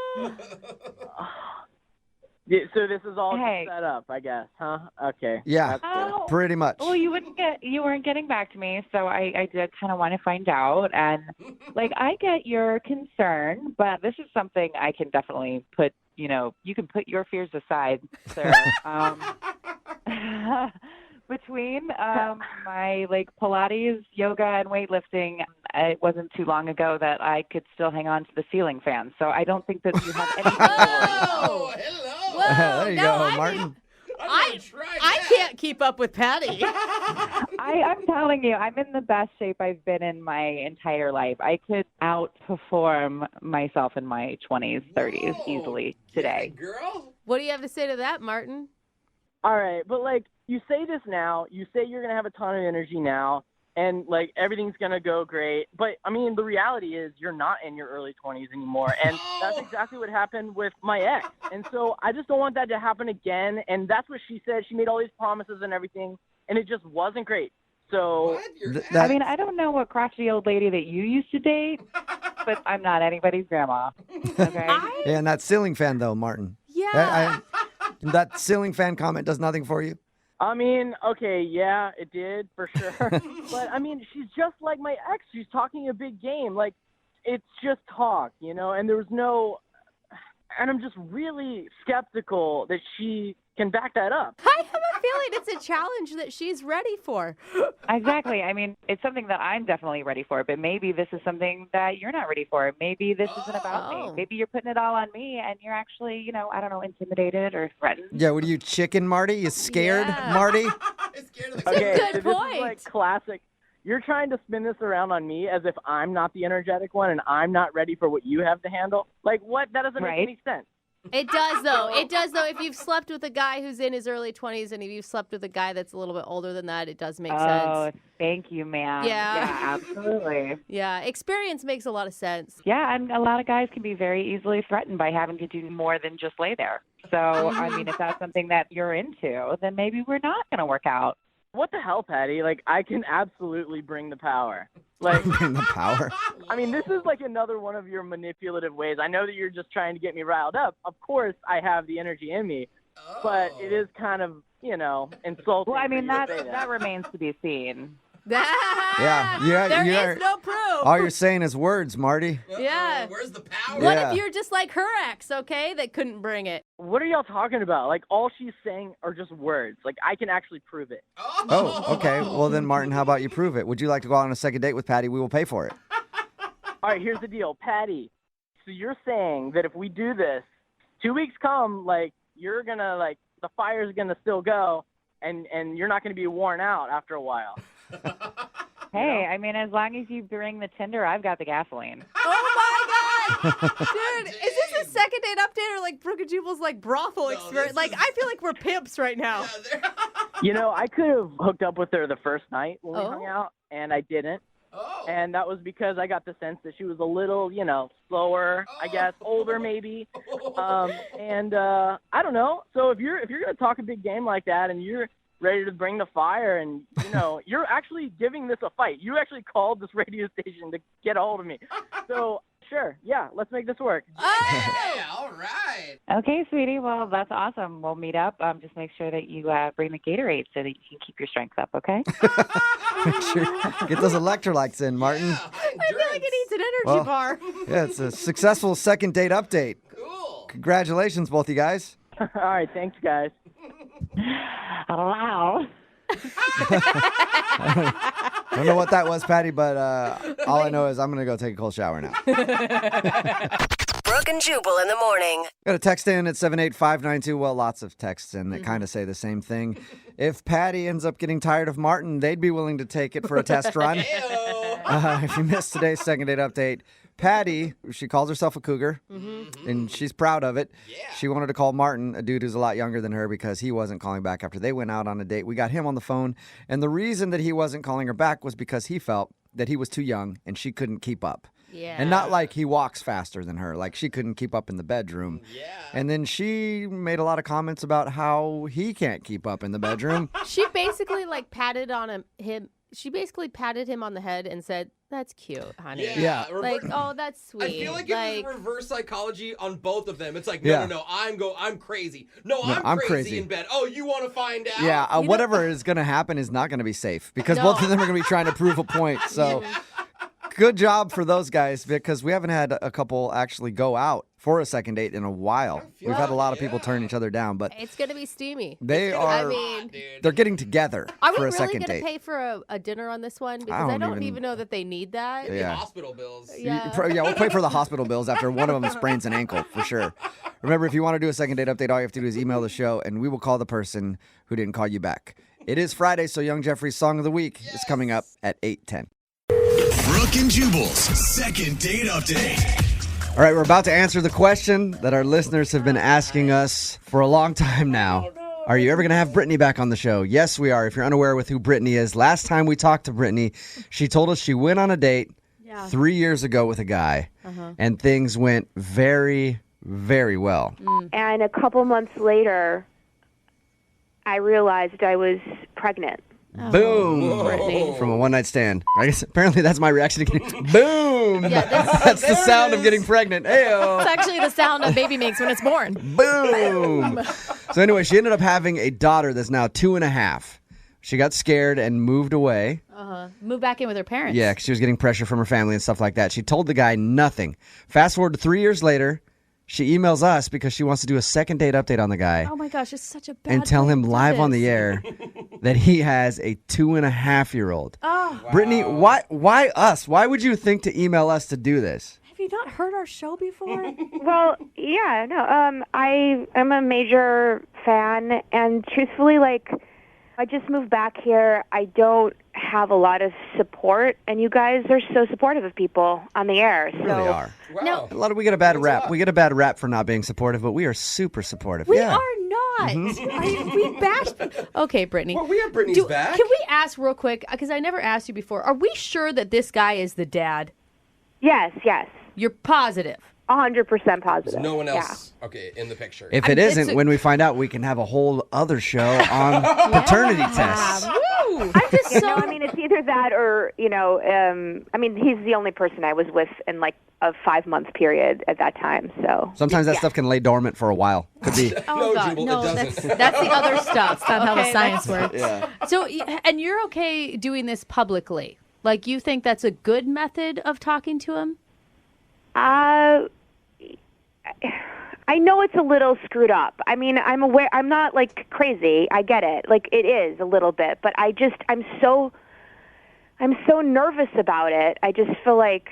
[SPEAKER 9] Yeah, so this is all
[SPEAKER 8] Hey.
[SPEAKER 9] just set up, I guess, huh? Okay.
[SPEAKER 2] Yeah.
[SPEAKER 9] That's cool.
[SPEAKER 8] Oh,
[SPEAKER 2] Pretty much.
[SPEAKER 8] well, you weren't getting back to me, so I did kind of want to find out. And like, I get your concern, but this is something I can definitely put. You can put your fears aside, sir. Between my like Pilates, yoga, and weightlifting, it wasn't too long ago that I could still hang on to the ceiling fan. So I don't think that you have anything to worry about.
[SPEAKER 5] Oh, hello.
[SPEAKER 3] Whoa,
[SPEAKER 2] there you
[SPEAKER 3] no,
[SPEAKER 2] go, Martin.
[SPEAKER 3] I can't keep up with Patty.
[SPEAKER 8] I'm telling you, I'm in the best shape I've been in my entire life. I could outperform myself in my 20s, 30s
[SPEAKER 5] Whoa,
[SPEAKER 8] easily
[SPEAKER 5] get
[SPEAKER 8] today.
[SPEAKER 5] it, girl.
[SPEAKER 3] What do you have to say to that, Martin?
[SPEAKER 9] All right, but like you say this now, you say you're gonna have a ton of energy now, and like everything's gonna go great. But I mean, the reality is you're not in your early 20s anymore, and that's exactly what happened with my ex. And so I just don't want that to happen again. And that's what she said. She made all these promises and everything, and it just wasn't great. So
[SPEAKER 5] What? You're
[SPEAKER 2] that-
[SPEAKER 8] I mean, I don't know what crotchety old lady that you used to date, but I'm not anybody's grandma. Okay?
[SPEAKER 2] Yeah, and that ceiling fan, though, Martin.
[SPEAKER 3] Yeah.
[SPEAKER 2] That ceiling fan comment does nothing for you?
[SPEAKER 9] I mean, okay, yeah, it did for sure. But I mean, she's just like my ex. She's talking a big game. Like, it's just talk, and there was no. And I'm just really skeptical that she can back that up.
[SPEAKER 3] I have a feeling it's a challenge that she's ready for.
[SPEAKER 8] Exactly. I mean, it's something that I'm definitely ready for, but maybe this is something that you're not ready for. Maybe this isn't about
[SPEAKER 3] Oh.
[SPEAKER 8] me. Maybe you're putting it all on me and you're actually, I don't know, intimidated or threatened.
[SPEAKER 2] Yeah, what are you, chicken, Marty? You scared,
[SPEAKER 3] Yeah.
[SPEAKER 2] Marty?
[SPEAKER 5] I'm scared of the
[SPEAKER 9] Okay,
[SPEAKER 3] good
[SPEAKER 9] so this
[SPEAKER 3] point.
[SPEAKER 9] is like classic. You're trying to spin this around on me as if I'm not the energetic one and I'm not ready for what you have to handle. Like, what? That doesn't
[SPEAKER 8] Right.
[SPEAKER 9] make any sense.
[SPEAKER 3] It does, though. It does, though. If you've slept with a guy who's in his early 20s and if you've slept with a guy that's a little bit older than that, it does make
[SPEAKER 8] Oh,
[SPEAKER 3] sense.
[SPEAKER 8] thank you, ma'am.
[SPEAKER 3] Yeah.
[SPEAKER 8] Yeah, absolutely.
[SPEAKER 3] Yeah, experience makes a lot of sense.
[SPEAKER 8] Yeah, and a lot of guys can be very easily threatened by having to do more than just lay there. So, I mean, if that's something that you're into, then maybe we're not going to work out.
[SPEAKER 9] What the hell, Patty? Like, I can absolutely bring the power. Like,
[SPEAKER 2] Bring the power.
[SPEAKER 9] I mean, this is like another one of your manipulative ways. I know that you're just trying to get me riled up. Of course, I have the energy in me, but it is kind of, insulting.
[SPEAKER 8] Well, I mean,
[SPEAKER 9] for you to
[SPEAKER 8] that
[SPEAKER 9] say
[SPEAKER 8] that remains to be seen.
[SPEAKER 2] Yeah,
[SPEAKER 3] There is no proof.
[SPEAKER 2] All you're saying is words, Marty.
[SPEAKER 3] Yeah.
[SPEAKER 5] Where's the power?
[SPEAKER 3] What
[SPEAKER 2] Yeah.
[SPEAKER 3] if you're just like her ex, okay, that couldn't bring it?
[SPEAKER 9] What are y'all talking about? Like, all she's saying are just words. Like, I can actually prove it.
[SPEAKER 2] Oh, okay. Well, then, Martin, how about you prove it? Would you like to go out on a second date with Patty? We will pay for it.
[SPEAKER 9] All right, here's the deal. Patty, so you're saying that if we do this, 2 weeks come, like, you're going to, like, the fire's going to still go, and you're not going to be worn out after a while.
[SPEAKER 8] Hey, I mean, as long as you bring the tinder, I've got the gasoline.
[SPEAKER 3] Oh my God, dude! Is this a second date update or like Brooke and Jubal's like brothel experience?
[SPEAKER 5] this
[SPEAKER 3] Like
[SPEAKER 5] is-
[SPEAKER 3] I feel like we're pimps right now.
[SPEAKER 9] I could have hooked up with her the first night when we
[SPEAKER 3] Oh.
[SPEAKER 9] hung out, and I didn't.
[SPEAKER 5] Oh.
[SPEAKER 9] And that was because I got the sense that she was a little, slower, I guess, older maybe. I don't know. So if you're going to talk a big game like that and you're ready to bring the fire and, you're actually giving this a fight. You actually called this radio station to get a hold of me. So, sure, yeah, let's make this work.
[SPEAKER 5] Yeah, all right.
[SPEAKER 8] Okay, sweetie. Well, that's awesome. We'll meet up. Just make sure that you bring the Gatorade so that you can keep your strength up, okay?
[SPEAKER 2] Make sure get those electrolytes in, Martin.
[SPEAKER 5] Yeah,
[SPEAKER 3] I feel like it needs an energy
[SPEAKER 2] Well-
[SPEAKER 3] bar.
[SPEAKER 2] Yeah, it's a successful second date update.
[SPEAKER 5] Cool.
[SPEAKER 2] Congratulations, both you guys.
[SPEAKER 9] All right, thanks, guys.
[SPEAKER 8] Wow.
[SPEAKER 2] I don't know what that was, Patty, but all I know is I'm going to go take a cold shower now.
[SPEAKER 7] Brooke and Jubal in the morning.
[SPEAKER 2] Got a text in at 78592. Well, lots of texts in that kind of say the same thing. If Patty ends up getting tired of Martin, they'd be willing to take it for a test run.
[SPEAKER 5] Heyo.
[SPEAKER 2] If you missed today's second date update, Patty, she calls herself a cougar, and she's proud of it.
[SPEAKER 5] Yeah.
[SPEAKER 2] She wanted to call Martin, a dude who's a lot younger than her, because he wasn't calling back after they went out on a date. We got him on the phone, and the reason that he wasn't calling her back was because he felt that he was too young and she couldn't keep up.
[SPEAKER 3] Yeah.
[SPEAKER 2] And not like he walks faster than her, like she couldn't keep up in the bedroom.
[SPEAKER 5] Yeah.
[SPEAKER 2] And then she made a lot of comments about how he can't keep up in the bedroom.
[SPEAKER 3] She basically like patted on him. She basically patted him on the head and said, "That's cute, honey."
[SPEAKER 2] Yeah.
[SPEAKER 3] Like, oh, that's sweet.
[SPEAKER 5] I feel like
[SPEAKER 3] like,
[SPEAKER 5] it's reverse psychology on both of them. It's like,
[SPEAKER 2] Yeah.
[SPEAKER 5] no, I'm crazy. No,
[SPEAKER 2] I'm
[SPEAKER 5] I'm
[SPEAKER 2] crazy.
[SPEAKER 5] crazy in bed. Oh, you want to find out?
[SPEAKER 2] Yeah, whatever is going to happen is not going to be safe because both of them are going to be trying to prove a point. So good job for those guys because we haven't had a couple actually go out for a second date in a while. We've had a lot of people turn each other down, but
[SPEAKER 3] it's gonna be steamy.
[SPEAKER 2] they are.
[SPEAKER 3] I mean,
[SPEAKER 2] they're getting together
[SPEAKER 3] are we
[SPEAKER 2] for a
[SPEAKER 3] really
[SPEAKER 2] second
[SPEAKER 3] gonna
[SPEAKER 2] date.
[SPEAKER 3] pay for a dinner on this one? Because I don't even know that they need that.
[SPEAKER 2] Yeah.
[SPEAKER 5] Hospital bills.
[SPEAKER 3] Yeah.
[SPEAKER 2] Yeah, we'll pay for the hospital bills after one of them sprains an ankle for sure. Remember, if you want to do a second date update, all you have to do is email the show, and we will call the person who didn't call you back. It is Friday, so Young Jeffrey's Song of the Week is coming up at 8:10.
[SPEAKER 1] Brooke and Jubal's second date update.
[SPEAKER 2] All right, we're about to answer the question that our listeners have been asking us for a long time now. Are you ever going to have Brittany back on the show? Yes, we are. If you're unaware with who Brittany is, last time we talked to Brittany, she told us she went on a date 3 years ago with a guy, and things went very, very well.
[SPEAKER 10] And a couple months later, I realized I was pregnant.
[SPEAKER 2] Boom!
[SPEAKER 3] Brittany.
[SPEAKER 2] From a one-night stand. I guess apparently that's my reaction to getting boom! That's the sound of getting pregnant. Ayo!
[SPEAKER 11] It's actually the sound a baby makes when it's born.
[SPEAKER 2] Boom! So anyway, she ended up having a daughter that's now 2.5. She got scared and moved away.
[SPEAKER 3] Move back in with her parents.
[SPEAKER 2] Yeah, because she was getting pressure from her family and stuff like that. She told the guy nothing. Fast forward to 3 years later, she emails us because she wants to do a second date update on the guy.
[SPEAKER 3] Oh my gosh, it's such a bad
[SPEAKER 2] And tell
[SPEAKER 3] way
[SPEAKER 2] him
[SPEAKER 3] to do
[SPEAKER 2] live on
[SPEAKER 3] this.
[SPEAKER 2] the air that he has a 2.5-year-old.
[SPEAKER 3] Oh,
[SPEAKER 2] Brittany, why us? Why would you think to email us to do this?
[SPEAKER 3] have you not heard our show before?
[SPEAKER 10] Well, yeah, no. I am a major fan, and truthfully, like, I just moved back here. I don't have a lot of support, and you guys are so supportive of people on the air. So.
[SPEAKER 2] Really are.
[SPEAKER 5] Wow.
[SPEAKER 2] We get a bad rap. We get a bad rap for not being supportive, but we are super supportive.
[SPEAKER 3] We
[SPEAKER 2] yeah.
[SPEAKER 3] are not. We bash. Okay, Brittany.
[SPEAKER 5] Well, we have Brittany's back.
[SPEAKER 3] Can we ask real quick? Because I never asked you before. Are we sure that this guy is the dad?
[SPEAKER 10] Yes.
[SPEAKER 3] You're positive.
[SPEAKER 10] 100% positive.
[SPEAKER 5] There's no one else, okay, in the picture.
[SPEAKER 2] If it isn't, when we find out, we can have a whole other show on paternity tests.
[SPEAKER 3] Woo!
[SPEAKER 10] I'm just so. I mean, it's either that or I mean, he's the only person I was with in like a 5-month period at that time. So
[SPEAKER 2] Sometimes that stuff can lay dormant for a while. Could be.
[SPEAKER 3] Oh
[SPEAKER 5] No,
[SPEAKER 3] God,
[SPEAKER 5] Jubal, it
[SPEAKER 3] no,
[SPEAKER 5] doesn't.
[SPEAKER 3] that's the other stuff.
[SPEAKER 11] That's not how the
[SPEAKER 3] okay?
[SPEAKER 11] science works.
[SPEAKER 2] Yeah.
[SPEAKER 3] So, and you're okay doing this publicly? Like, you think that's a good method of talking to him?
[SPEAKER 10] I know it's a little screwed up. I mean, I'm aware. I'm not like crazy. I get it. Like it is a little bit, but I'm so nervous about it. I just feel like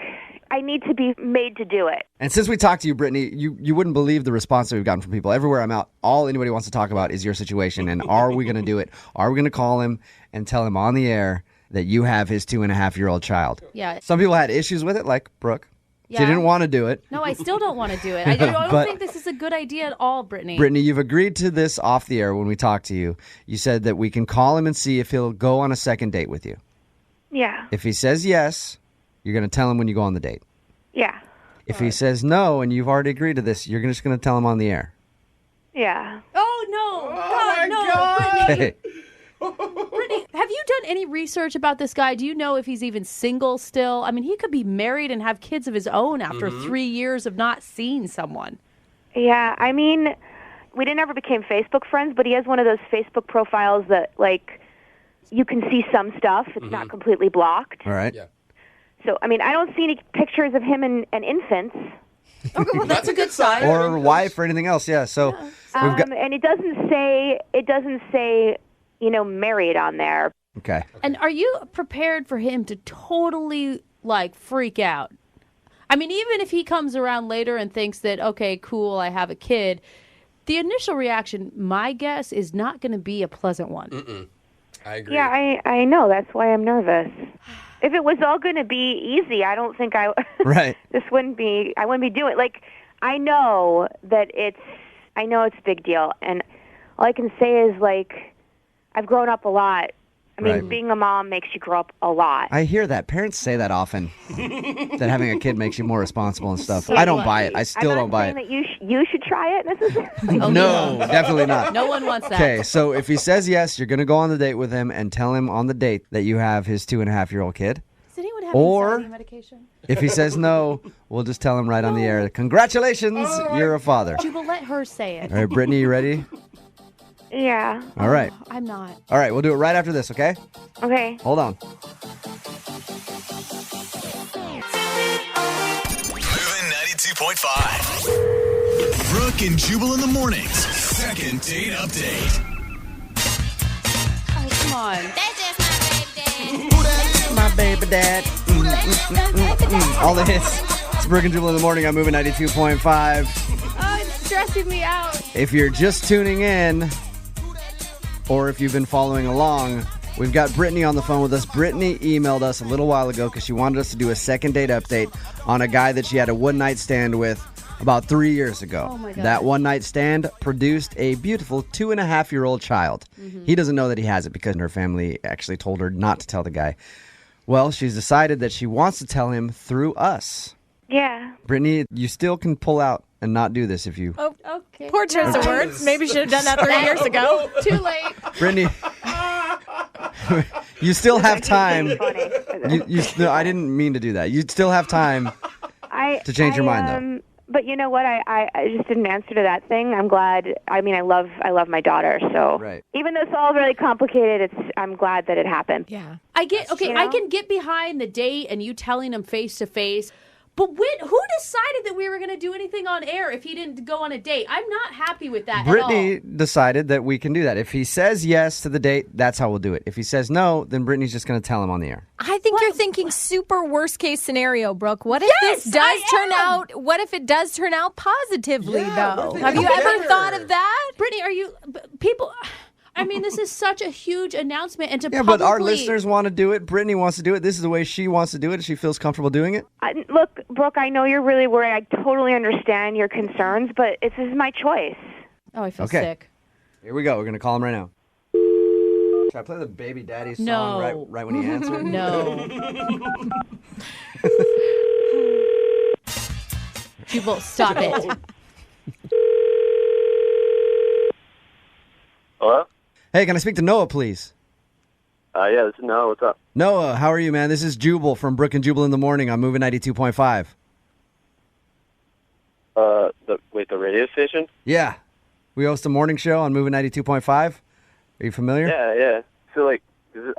[SPEAKER 10] I need to be made to do it.
[SPEAKER 2] And since we talked to you, Brittany, you wouldn't believe the response that we've gotten from people. Everywhere I'm out, all anybody wants to talk about is your situation. And are we going to do it? Are we going to call him and tell him on the air that you have his 2.5-year-old child?
[SPEAKER 3] Yeah.
[SPEAKER 2] Some people had issues with it, like Brooke. She
[SPEAKER 3] Yeah.
[SPEAKER 2] didn't want to do it.
[SPEAKER 3] No, I still don't want to do it. I don't
[SPEAKER 2] But-
[SPEAKER 3] think this is a good idea at all, Brittany.
[SPEAKER 2] Brittany, you've agreed to this off the air when we talked to you. You said that we can call him and see if he'll go on a second date with you.
[SPEAKER 10] Yeah.
[SPEAKER 2] If he says yes, you're going to tell him when you go on the date.
[SPEAKER 10] Yeah.
[SPEAKER 2] If he says no and you've already agreed to this, you're just going to tell him on the air.
[SPEAKER 10] Yeah.
[SPEAKER 3] Oh, no. God, no. Brittany.
[SPEAKER 2] Okay.
[SPEAKER 3] Brittany, have you done any research about this guy? Do you know if he's even single still? I mean, he could be married and have kids of his own after 3 years of not seeing someone.
[SPEAKER 10] Yeah. I mean, we didn't ever become Facebook friends, but he has one of those Facebook profiles that like you can see some stuff. It's not completely blocked.
[SPEAKER 2] All right.
[SPEAKER 5] Yeah.
[SPEAKER 10] So, I mean, I don't see any pictures of him and infants.
[SPEAKER 3] Okay, well, that's a good sign.
[SPEAKER 2] Or wife or anything else, yeah. So we've got...
[SPEAKER 10] And it doesn't say, married on there.
[SPEAKER 2] Okay.
[SPEAKER 3] And are you prepared for him to totally, like, freak out? I mean, even if he comes around later and thinks that, okay, cool, I have a kid, the initial reaction, my guess, is not going to be a pleasant one.
[SPEAKER 5] I agree.
[SPEAKER 10] Yeah, I know. That's why I'm nervous. If it was all going to be easy, I don't think I
[SPEAKER 2] Right.
[SPEAKER 10] I wouldn't be doing like I know it's a big deal, and all I can say is like I've grown up a lot. I mean,
[SPEAKER 2] Right.
[SPEAKER 10] being a mom makes you grow up a lot.
[SPEAKER 2] I hear that. Parents say that often, that having a kid makes you more responsible and stuff. I don't buy it. I still don't buy
[SPEAKER 10] I'm
[SPEAKER 2] it.
[SPEAKER 10] not saying that you should try it necessarily.
[SPEAKER 2] No, definitely not.
[SPEAKER 3] No one wants that.
[SPEAKER 2] Okay, so if he says yes, you're going to go on the date with him and tell him on the date that you have his 2.5-year-old kid.
[SPEAKER 3] Does anyone have
[SPEAKER 2] Or
[SPEAKER 3] anxiety medication?
[SPEAKER 2] if he says no, we'll just tell him right on the air, congratulations, you're a father.
[SPEAKER 3] Jubal, let her say it.
[SPEAKER 2] All right, Brittany, you ready?
[SPEAKER 10] Yeah.
[SPEAKER 2] All right.
[SPEAKER 3] I'm not.
[SPEAKER 2] All right, we'll do it right after this, okay?
[SPEAKER 10] Okay.
[SPEAKER 2] Hold on.
[SPEAKER 1] Moving 92.5. Brooke and Jubal in the mornings. Second date update.
[SPEAKER 3] Oh, come on.
[SPEAKER 2] My baby dad. All the hits. It's Brooke and Jubal in the morning. I'm moving 92.5.
[SPEAKER 3] Oh, it's stressing me out.
[SPEAKER 2] If you're just tuning in, or if you've been following along, we've got Brittany on the phone with us. Brittany emailed us a little while ago because she wanted us to do a second date update on a guy that she had a one-night stand with about 3 years ago.
[SPEAKER 3] Oh my God.
[SPEAKER 2] That one-night stand produced a beautiful 2.5-year-old child.
[SPEAKER 3] Mm-hmm.
[SPEAKER 2] He doesn't know that he has it because her family actually told her not to tell the guy. Well, she's decided that she wants to tell him through us.
[SPEAKER 10] Yeah.
[SPEAKER 2] Brittany, you still can pull out and not do this if you...
[SPEAKER 3] Oh, okay.
[SPEAKER 11] Poor choice of words. Maybe should have done that 3 years ago.
[SPEAKER 3] Too late.
[SPEAKER 2] Brittany, you still have time.
[SPEAKER 10] Funny.
[SPEAKER 2] I didn't mean to do that. You still have time to change your mind, though.
[SPEAKER 10] But you know what? I just didn't answer to that thing. I'm glad. I mean, I love my daughter. So
[SPEAKER 2] Right.
[SPEAKER 10] even though it's all really complicated, I'm glad that it happened.
[SPEAKER 11] Yeah.
[SPEAKER 3] I can get behind the date and you telling him face to face. But who decided that we were going to do anything on air if he didn't go on a date? I'm not happy with that
[SPEAKER 2] Brittany
[SPEAKER 3] at all.
[SPEAKER 2] decided that we can do that. If he says yes to the date, that's how we'll do it. If he says no, then Brittany's just going to tell him on the air.
[SPEAKER 11] I think you're thinking super worst case scenario, Brooke. What if this does turn out? What if it does turn out positively, though? Have you ever thought of that?
[SPEAKER 3] Brittany, are you people? I mean, this is such a huge announcement, and to
[SPEAKER 2] But our listeners want to do it. Brittany wants to do it. This is the way she wants to do it. She feels comfortable doing it.
[SPEAKER 10] Look, Brooke, I know you're really worried. I totally understand your concerns, but this is my choice.
[SPEAKER 3] Oh, I feel
[SPEAKER 2] Okay.
[SPEAKER 3] sick.
[SPEAKER 2] Here we go. We're going to call him right now. Should I play the Baby Daddy song
[SPEAKER 3] No.
[SPEAKER 2] right when he answers?
[SPEAKER 3] No. Jubal, stop it.
[SPEAKER 4] Hello?
[SPEAKER 2] Hey, can I speak to Noah, please?
[SPEAKER 4] Yeah, this is Noah. What's up?
[SPEAKER 2] Noah, how are you, man? This is Jubal from Brooke and Jubal in the morning. I'm moving 92.5.
[SPEAKER 4] The radio station?
[SPEAKER 2] Yeah. We host a morning show on moving 92.5. Are you familiar?
[SPEAKER 4] Yeah. So,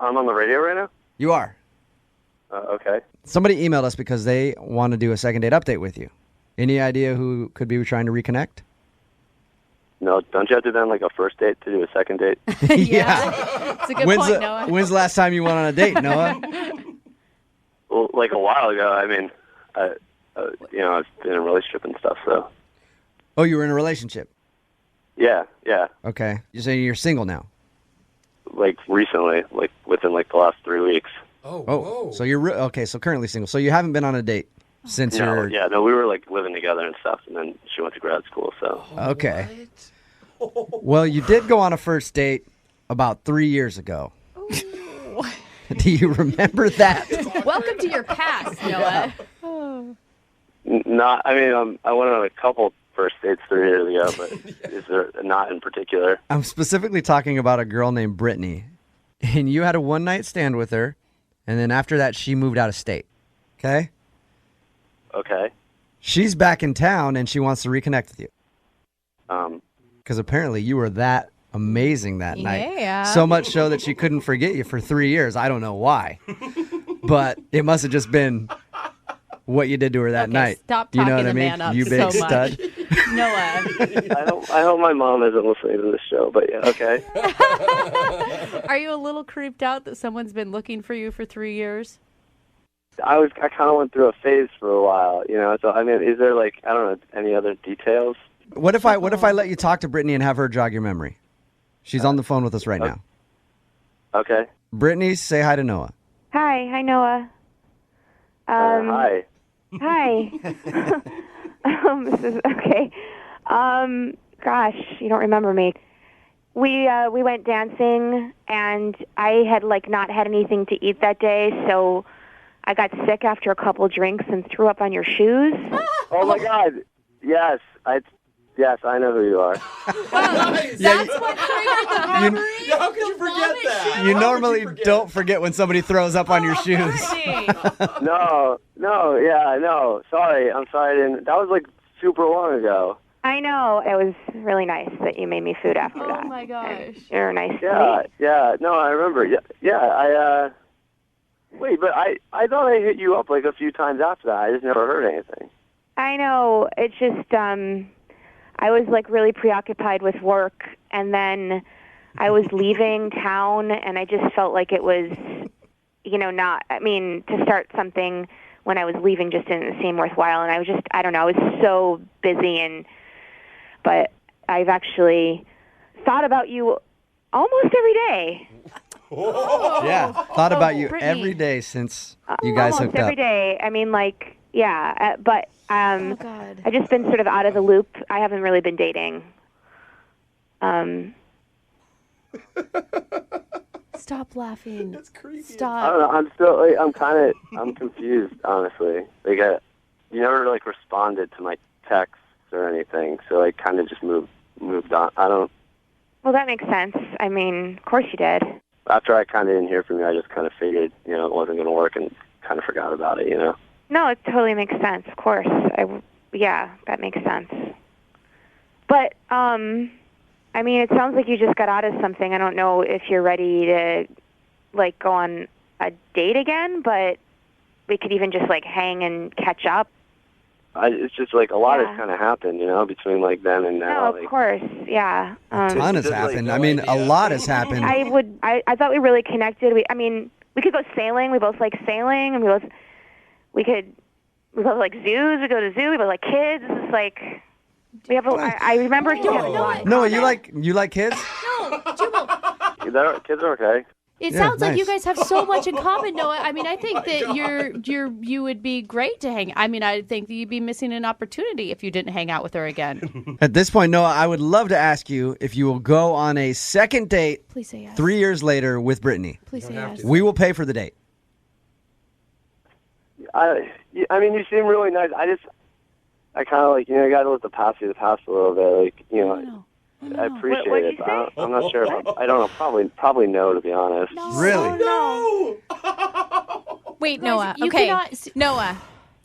[SPEAKER 4] I'm on the radio right now?
[SPEAKER 2] You are.
[SPEAKER 4] Okay.
[SPEAKER 2] Somebody emailed us because they want to do a second date update with you. Any idea who could be trying to reconnect?
[SPEAKER 4] No, don't you have to do a first date to do a second date?
[SPEAKER 3] Yeah. It's a good point, Noah.
[SPEAKER 2] When's the last time you went on a date, Noah?
[SPEAKER 4] Well, a while ago. I mean, I was in a relationship and stuff, so.
[SPEAKER 2] Oh, you were in a relationship?
[SPEAKER 4] Yeah.
[SPEAKER 2] Okay. You're saying you're single now?
[SPEAKER 4] Recently, within the last 3 weeks.
[SPEAKER 5] Oh,
[SPEAKER 2] so you're okay. So currently single. So you haven't been on a date since you're.
[SPEAKER 4] No, we were living together and stuff, and then she went to grad school. So
[SPEAKER 2] Okay. Well, you did go on a first date about 3 years ago. Do you remember that?
[SPEAKER 3] Welcome to your past, Noah.
[SPEAKER 4] not. I mean, I went on a couple first dates 3 years ago, but is there not in particular?
[SPEAKER 2] I'm specifically talking about a girl named Brittany, and you had a one-night stand with her, and then after that, she moved out of state. Okay.
[SPEAKER 4] Okay.
[SPEAKER 2] She's back in town, and she wants to reconnect with you. Because apparently you were that amazing that night.
[SPEAKER 11] Yeah.
[SPEAKER 2] So much so that she couldn't forget you for 3 years. I don't know why. But it must have just been what you did to her that night.
[SPEAKER 3] Stop
[SPEAKER 2] You know
[SPEAKER 3] talking
[SPEAKER 2] what I
[SPEAKER 3] the
[SPEAKER 2] mean?
[SPEAKER 3] man up
[SPEAKER 2] You
[SPEAKER 3] so
[SPEAKER 2] big
[SPEAKER 3] much.
[SPEAKER 2] stud.
[SPEAKER 3] Noah.
[SPEAKER 4] I hope my mom isn't listening to this show, but yeah, okay.
[SPEAKER 3] Are you a little creeped out that someone's been looking for you for 3 years?
[SPEAKER 4] I kind of went through a phase for a while, So I mean, is there I don't know, any other details?
[SPEAKER 2] What if I let you talk to Brittany and have her jog your memory? She's on the phone with us right now.
[SPEAKER 4] Okay.
[SPEAKER 2] Brittany, say hi to Noah.
[SPEAKER 10] Hi Noah.
[SPEAKER 4] Hi.
[SPEAKER 10] Hi. This is okay. Gosh, you don't remember me. We went dancing, and I had not had anything to eat that day, so I got sick after a couple drinks and threw up on your shoes.
[SPEAKER 4] Oh my God! Yes, I know who you are.
[SPEAKER 11] That's what triggered the memory.
[SPEAKER 5] How could you forget that?
[SPEAKER 2] You normally don't forget when somebody throws up on your shoes.
[SPEAKER 4] No. Sorry, I'm sorry. That was super long ago.
[SPEAKER 10] I know. It was really nice that you made me food after that.
[SPEAKER 3] Oh my gosh.
[SPEAKER 10] You're nice to me.
[SPEAKER 4] Yeah. No, I remember. Yeah. Wait, but I thought I hit you up a few times after that. I just never heard anything.
[SPEAKER 10] I know. It's just I was really preoccupied with work, and then I was leaving town, and I just felt like it was, to start something when I was leaving just didn't seem worthwhile, and I don't know, I was so busy, but I've actually thought about you almost every day.
[SPEAKER 2] Yeah, thought about you
[SPEAKER 3] Brittany.
[SPEAKER 2] every day since you guys
[SPEAKER 10] Almost
[SPEAKER 2] hooked
[SPEAKER 10] every
[SPEAKER 2] up.
[SPEAKER 10] day. But
[SPEAKER 3] Oh God.
[SPEAKER 10] I've just been sort of out of the loop. I haven't really been dating.
[SPEAKER 3] Stop laughing.
[SPEAKER 5] That's creepy.
[SPEAKER 4] I
[SPEAKER 3] Stop.
[SPEAKER 4] don't know. I'm still I'm confused, honestly. You never responded to my texts or anything, so I kind of just moved on.
[SPEAKER 10] Well, that makes sense. Of course you did.
[SPEAKER 4] After I kind of didn't hear from you, I just kind of figured it wasn't going to work and kind of forgot about it.
[SPEAKER 10] No, it totally makes sense. Of course. That makes sense. But, it sounds like you just got out of something. I don't know if you're ready to, go on a date again, but we could even just, hang and catch up.
[SPEAKER 4] It's just a lot has kind of happened, between then and now.
[SPEAKER 10] No, of course, yeah.
[SPEAKER 2] A ton has
[SPEAKER 4] just,
[SPEAKER 2] happened.
[SPEAKER 4] no
[SPEAKER 2] A lot has happened.
[SPEAKER 10] I thought we really connected. We could go sailing. We both like sailing, and we both like zoos. We go to zoo. We both like kids. This is we have. I remember just having a lot.
[SPEAKER 2] No, you like kids?
[SPEAKER 3] No, Jubal.
[SPEAKER 4] Kids are okay.
[SPEAKER 3] It
[SPEAKER 2] Yeah,
[SPEAKER 3] sounds like
[SPEAKER 2] nice.
[SPEAKER 3] you guys have so much in common, Noah. I think that you would be great to hang. I think that you'd be missing an opportunity if you didn't hang out with her again.
[SPEAKER 2] At this point, Noah, I would love to ask you if you will go on a second date
[SPEAKER 3] Please say yes.
[SPEAKER 2] 3 years later with Brittany.
[SPEAKER 3] Please say yes.
[SPEAKER 2] We will pay for the date.
[SPEAKER 4] You seem really nice. I kind of you got to let the past be the past a little bit. I appreciate
[SPEAKER 10] What'd
[SPEAKER 4] it.
[SPEAKER 10] you
[SPEAKER 4] But I'm not sure. I don't know. Probably no, to be honest.
[SPEAKER 2] Really?
[SPEAKER 3] No.
[SPEAKER 11] Wait,
[SPEAKER 3] Guys,
[SPEAKER 11] Noah.
[SPEAKER 3] you
[SPEAKER 11] Okay,
[SPEAKER 3] cannot-
[SPEAKER 11] Noah.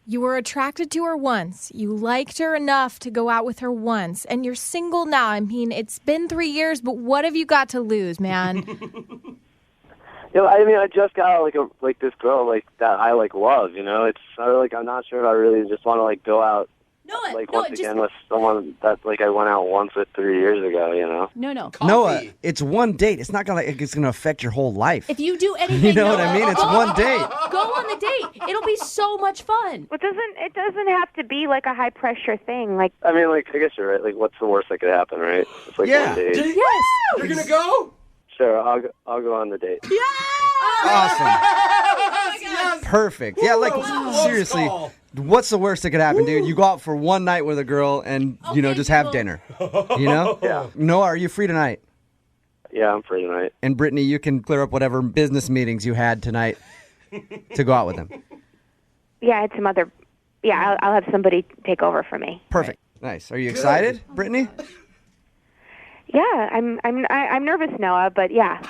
[SPEAKER 11] You were attracted to her once. You liked her enough to go out with her once, and you're single now. It's been 3 years, but what have you got to lose, man?
[SPEAKER 4] I just got this girl that I love. It's I'm not sure if I really just want to go out. Once again with someone that I went out once with 3 years ago,
[SPEAKER 3] No.
[SPEAKER 2] Noah, it's one date. It's not it's gonna affect your whole life.
[SPEAKER 3] If you do anything,
[SPEAKER 2] You know what
[SPEAKER 3] Noah,
[SPEAKER 2] I mean? It's
[SPEAKER 3] go-
[SPEAKER 2] one date.
[SPEAKER 3] Go on the date. It'll be so much fun.
[SPEAKER 10] It doesn't have to be a high pressure thing.
[SPEAKER 4] I guess you're right. What's the worst that could happen, right? It's
[SPEAKER 2] Yeah.
[SPEAKER 4] one date.
[SPEAKER 3] Yes.
[SPEAKER 5] You're gonna go?
[SPEAKER 4] Sure, I'll go on the date.
[SPEAKER 2] Awesome.
[SPEAKER 5] Yes.
[SPEAKER 2] Perfect. Yeah,
[SPEAKER 5] Close
[SPEAKER 2] seriously,
[SPEAKER 5] call.
[SPEAKER 2] what's the worst that could happen, dude? You go out for one night with a girl and, just have
[SPEAKER 3] Jubal.
[SPEAKER 2] dinner. Yeah. Noah, are you free tonight?
[SPEAKER 4] Yeah, I'm free tonight.
[SPEAKER 2] And Brittany, you can clear up whatever business meetings you had tonight to go out with them.
[SPEAKER 10] Yeah, I had some other. Yeah, I'll have somebody take over for me.
[SPEAKER 2] Perfect. Nice. Are you excited, Brittany?
[SPEAKER 10] Yeah, I'm nervous, Noah, but yeah.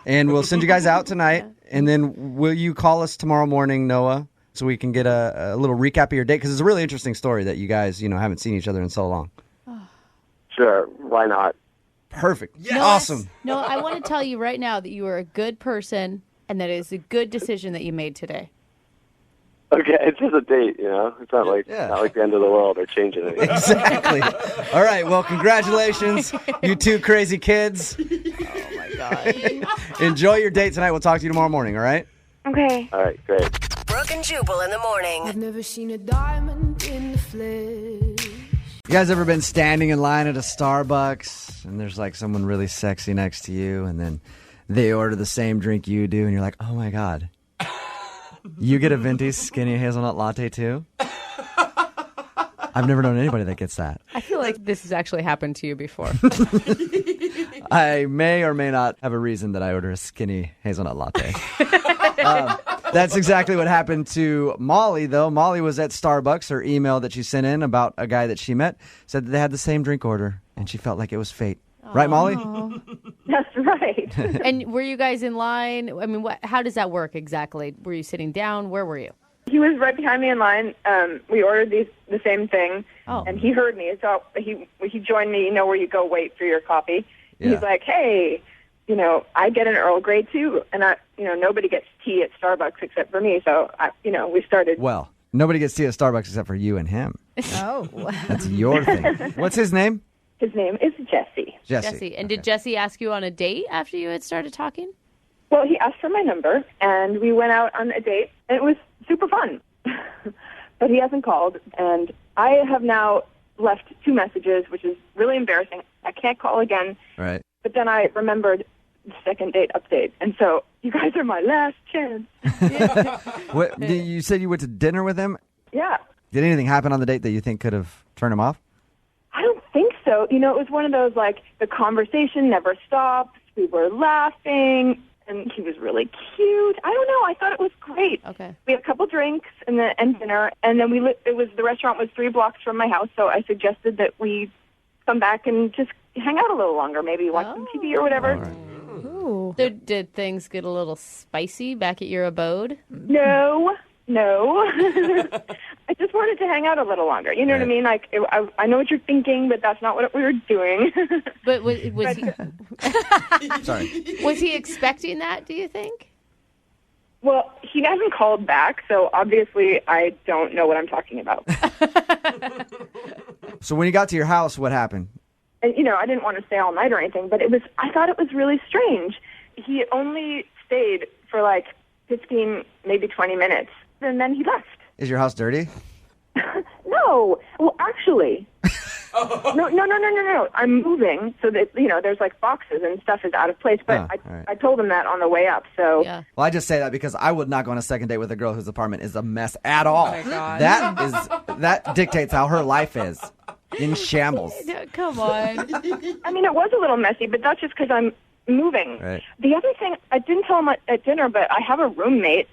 [SPEAKER 2] And we'll send you guys out tonight. And then will you call us tomorrow morning, Noah, so we can get a little recap of your date? Because it's a really interesting story that you guys, haven't seen each other in so long.
[SPEAKER 4] Sure, why not?
[SPEAKER 2] Perfect.
[SPEAKER 5] Yes.
[SPEAKER 2] Awesome.
[SPEAKER 3] No, I want to tell you right now that you are a good person and that it is a good decision that you made today.
[SPEAKER 4] Okay, it's just a date, It's not not the end of the world or changing anything.
[SPEAKER 2] Exactly. All right. Well, congratulations, you two crazy kids.
[SPEAKER 3] Oh my God.
[SPEAKER 2] Enjoy your date tonight. We'll talk to you tomorrow morning. All right.
[SPEAKER 10] Okay.
[SPEAKER 4] All right, great.
[SPEAKER 7] Brooke and Jubal in the morning.
[SPEAKER 12] I've never seen a diamond in the flesh.
[SPEAKER 2] You guys ever been standing in line at a Starbucks and there's someone really sexy next to you, and then they order the same drink you do, and you're like, oh my God, You get a venti skinny hazelnut latte too? I've never known anybody that gets that.
[SPEAKER 3] I feel like this has actually happened to you before.
[SPEAKER 2] I may or may not have a reason that I order a skinny hazelnut latte. That's exactly what happened to Molly, though. Molly was at Starbucks. Her email that she sent in about a guy that she met said that they had the same drink order, and she felt like it was fate. Right, Molly?
[SPEAKER 13] That's right.
[SPEAKER 3] And were you guys in line? I mean, how does that work exactly? Were you sitting down? Where were you?
[SPEAKER 13] He was right behind me in line. We ordered the same thing, and he heard me. So he joined me, where you go wait for your coffee. Yeah. He's like, hey, I get an Earl Grey too, and nobody gets tea at Starbucks except for me. So, we started.
[SPEAKER 2] Well, nobody gets tea at Starbucks except for you and him.
[SPEAKER 3] Oh.
[SPEAKER 2] That's your thing. What's his name?
[SPEAKER 13] His name is Jesse.
[SPEAKER 2] Jesse.
[SPEAKER 3] And did Jesse ask you on a date after you had started talking?
[SPEAKER 13] Well, he asked for my number, and we went out on a date, and it was super fun. But he hasn't called, and I have now left 2 messages, which is really embarrassing. I can't call again.
[SPEAKER 2] Right.
[SPEAKER 13] But then I remembered the second date update, and so you guys are my last chance.
[SPEAKER 2] What, you said you went to dinner with him?
[SPEAKER 13] Yeah.
[SPEAKER 2] Did anything happen on the date that you think could have turned him off?
[SPEAKER 13] I don't think so. It was one of those, the conversation never stops. We were laughing, and he was really cute. I don't know. I thought it was great.
[SPEAKER 3] Okay.
[SPEAKER 13] We had a couple drinks and dinner, and then the restaurant was 3 blocks from my house, so I suggested that we come back and just hang out a little longer, maybe watch some TV or whatever.
[SPEAKER 2] All right.
[SPEAKER 3] Ooh. Did things get a little spicy back at your abode?
[SPEAKER 13] No. I just wanted to hang out a little longer. You know what I mean? I know what you're thinking, but that's not what we were doing.
[SPEAKER 3] But was he?
[SPEAKER 2] Sorry.
[SPEAKER 3] Was he expecting that? Do you think?
[SPEAKER 13] Well, he hasn't called back, so obviously I don't know what I'm talking about.
[SPEAKER 2] So when you got to your house, what happened?
[SPEAKER 13] And I didn't want to stay all night or anything, but I thought it was really strange. He only stayed for 15, maybe 20 minutes, and then he left.
[SPEAKER 2] Is your house dirty?
[SPEAKER 13] No. Well, actually. No. I'm moving so that, there's boxes and stuff is out of place, but I told him that on the way up, so.
[SPEAKER 3] Yeah.
[SPEAKER 2] Well, I just say that because I would not go on a second date with a girl whose apartment is a mess at all.
[SPEAKER 3] Oh my God.
[SPEAKER 2] That dictates how her life is. In shambles.
[SPEAKER 3] Come on.
[SPEAKER 13] I mean, it was a little messy, but that's just because I'm moving.
[SPEAKER 2] Right.
[SPEAKER 13] The other thing, I didn't tell him at dinner, but I have a roommate.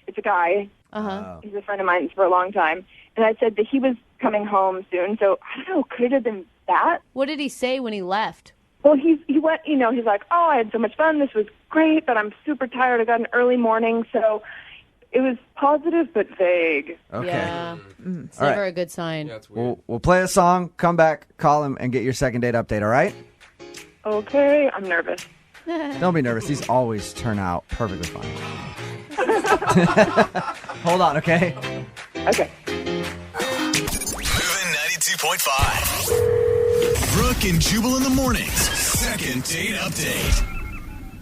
[SPEAKER 13] It's a guy.
[SPEAKER 3] Uh-huh.
[SPEAKER 13] He's a friend of mine for a long time. And I said that he was coming home soon, so I don't know, could it have been that?
[SPEAKER 3] What did he say when he left?
[SPEAKER 13] Well, he went, he's like, oh, I had so much fun, this was great, but I'm super tired, I got an early morning, so it was positive but vague.
[SPEAKER 2] Okay.
[SPEAKER 3] Yeah. It's
[SPEAKER 2] All
[SPEAKER 3] never
[SPEAKER 2] right.
[SPEAKER 3] a good sign.
[SPEAKER 5] Yeah, it's weird.
[SPEAKER 2] We'll play a song, come back, call him, and get your second date update, all right?
[SPEAKER 13] Okay, I'm nervous.
[SPEAKER 2] Don't be nervous. These always turn out perfectly fine. Hold on, okay?
[SPEAKER 13] Okay.
[SPEAKER 1] Moving 92.5. Brooke and Jubal in the mornings. Second date update.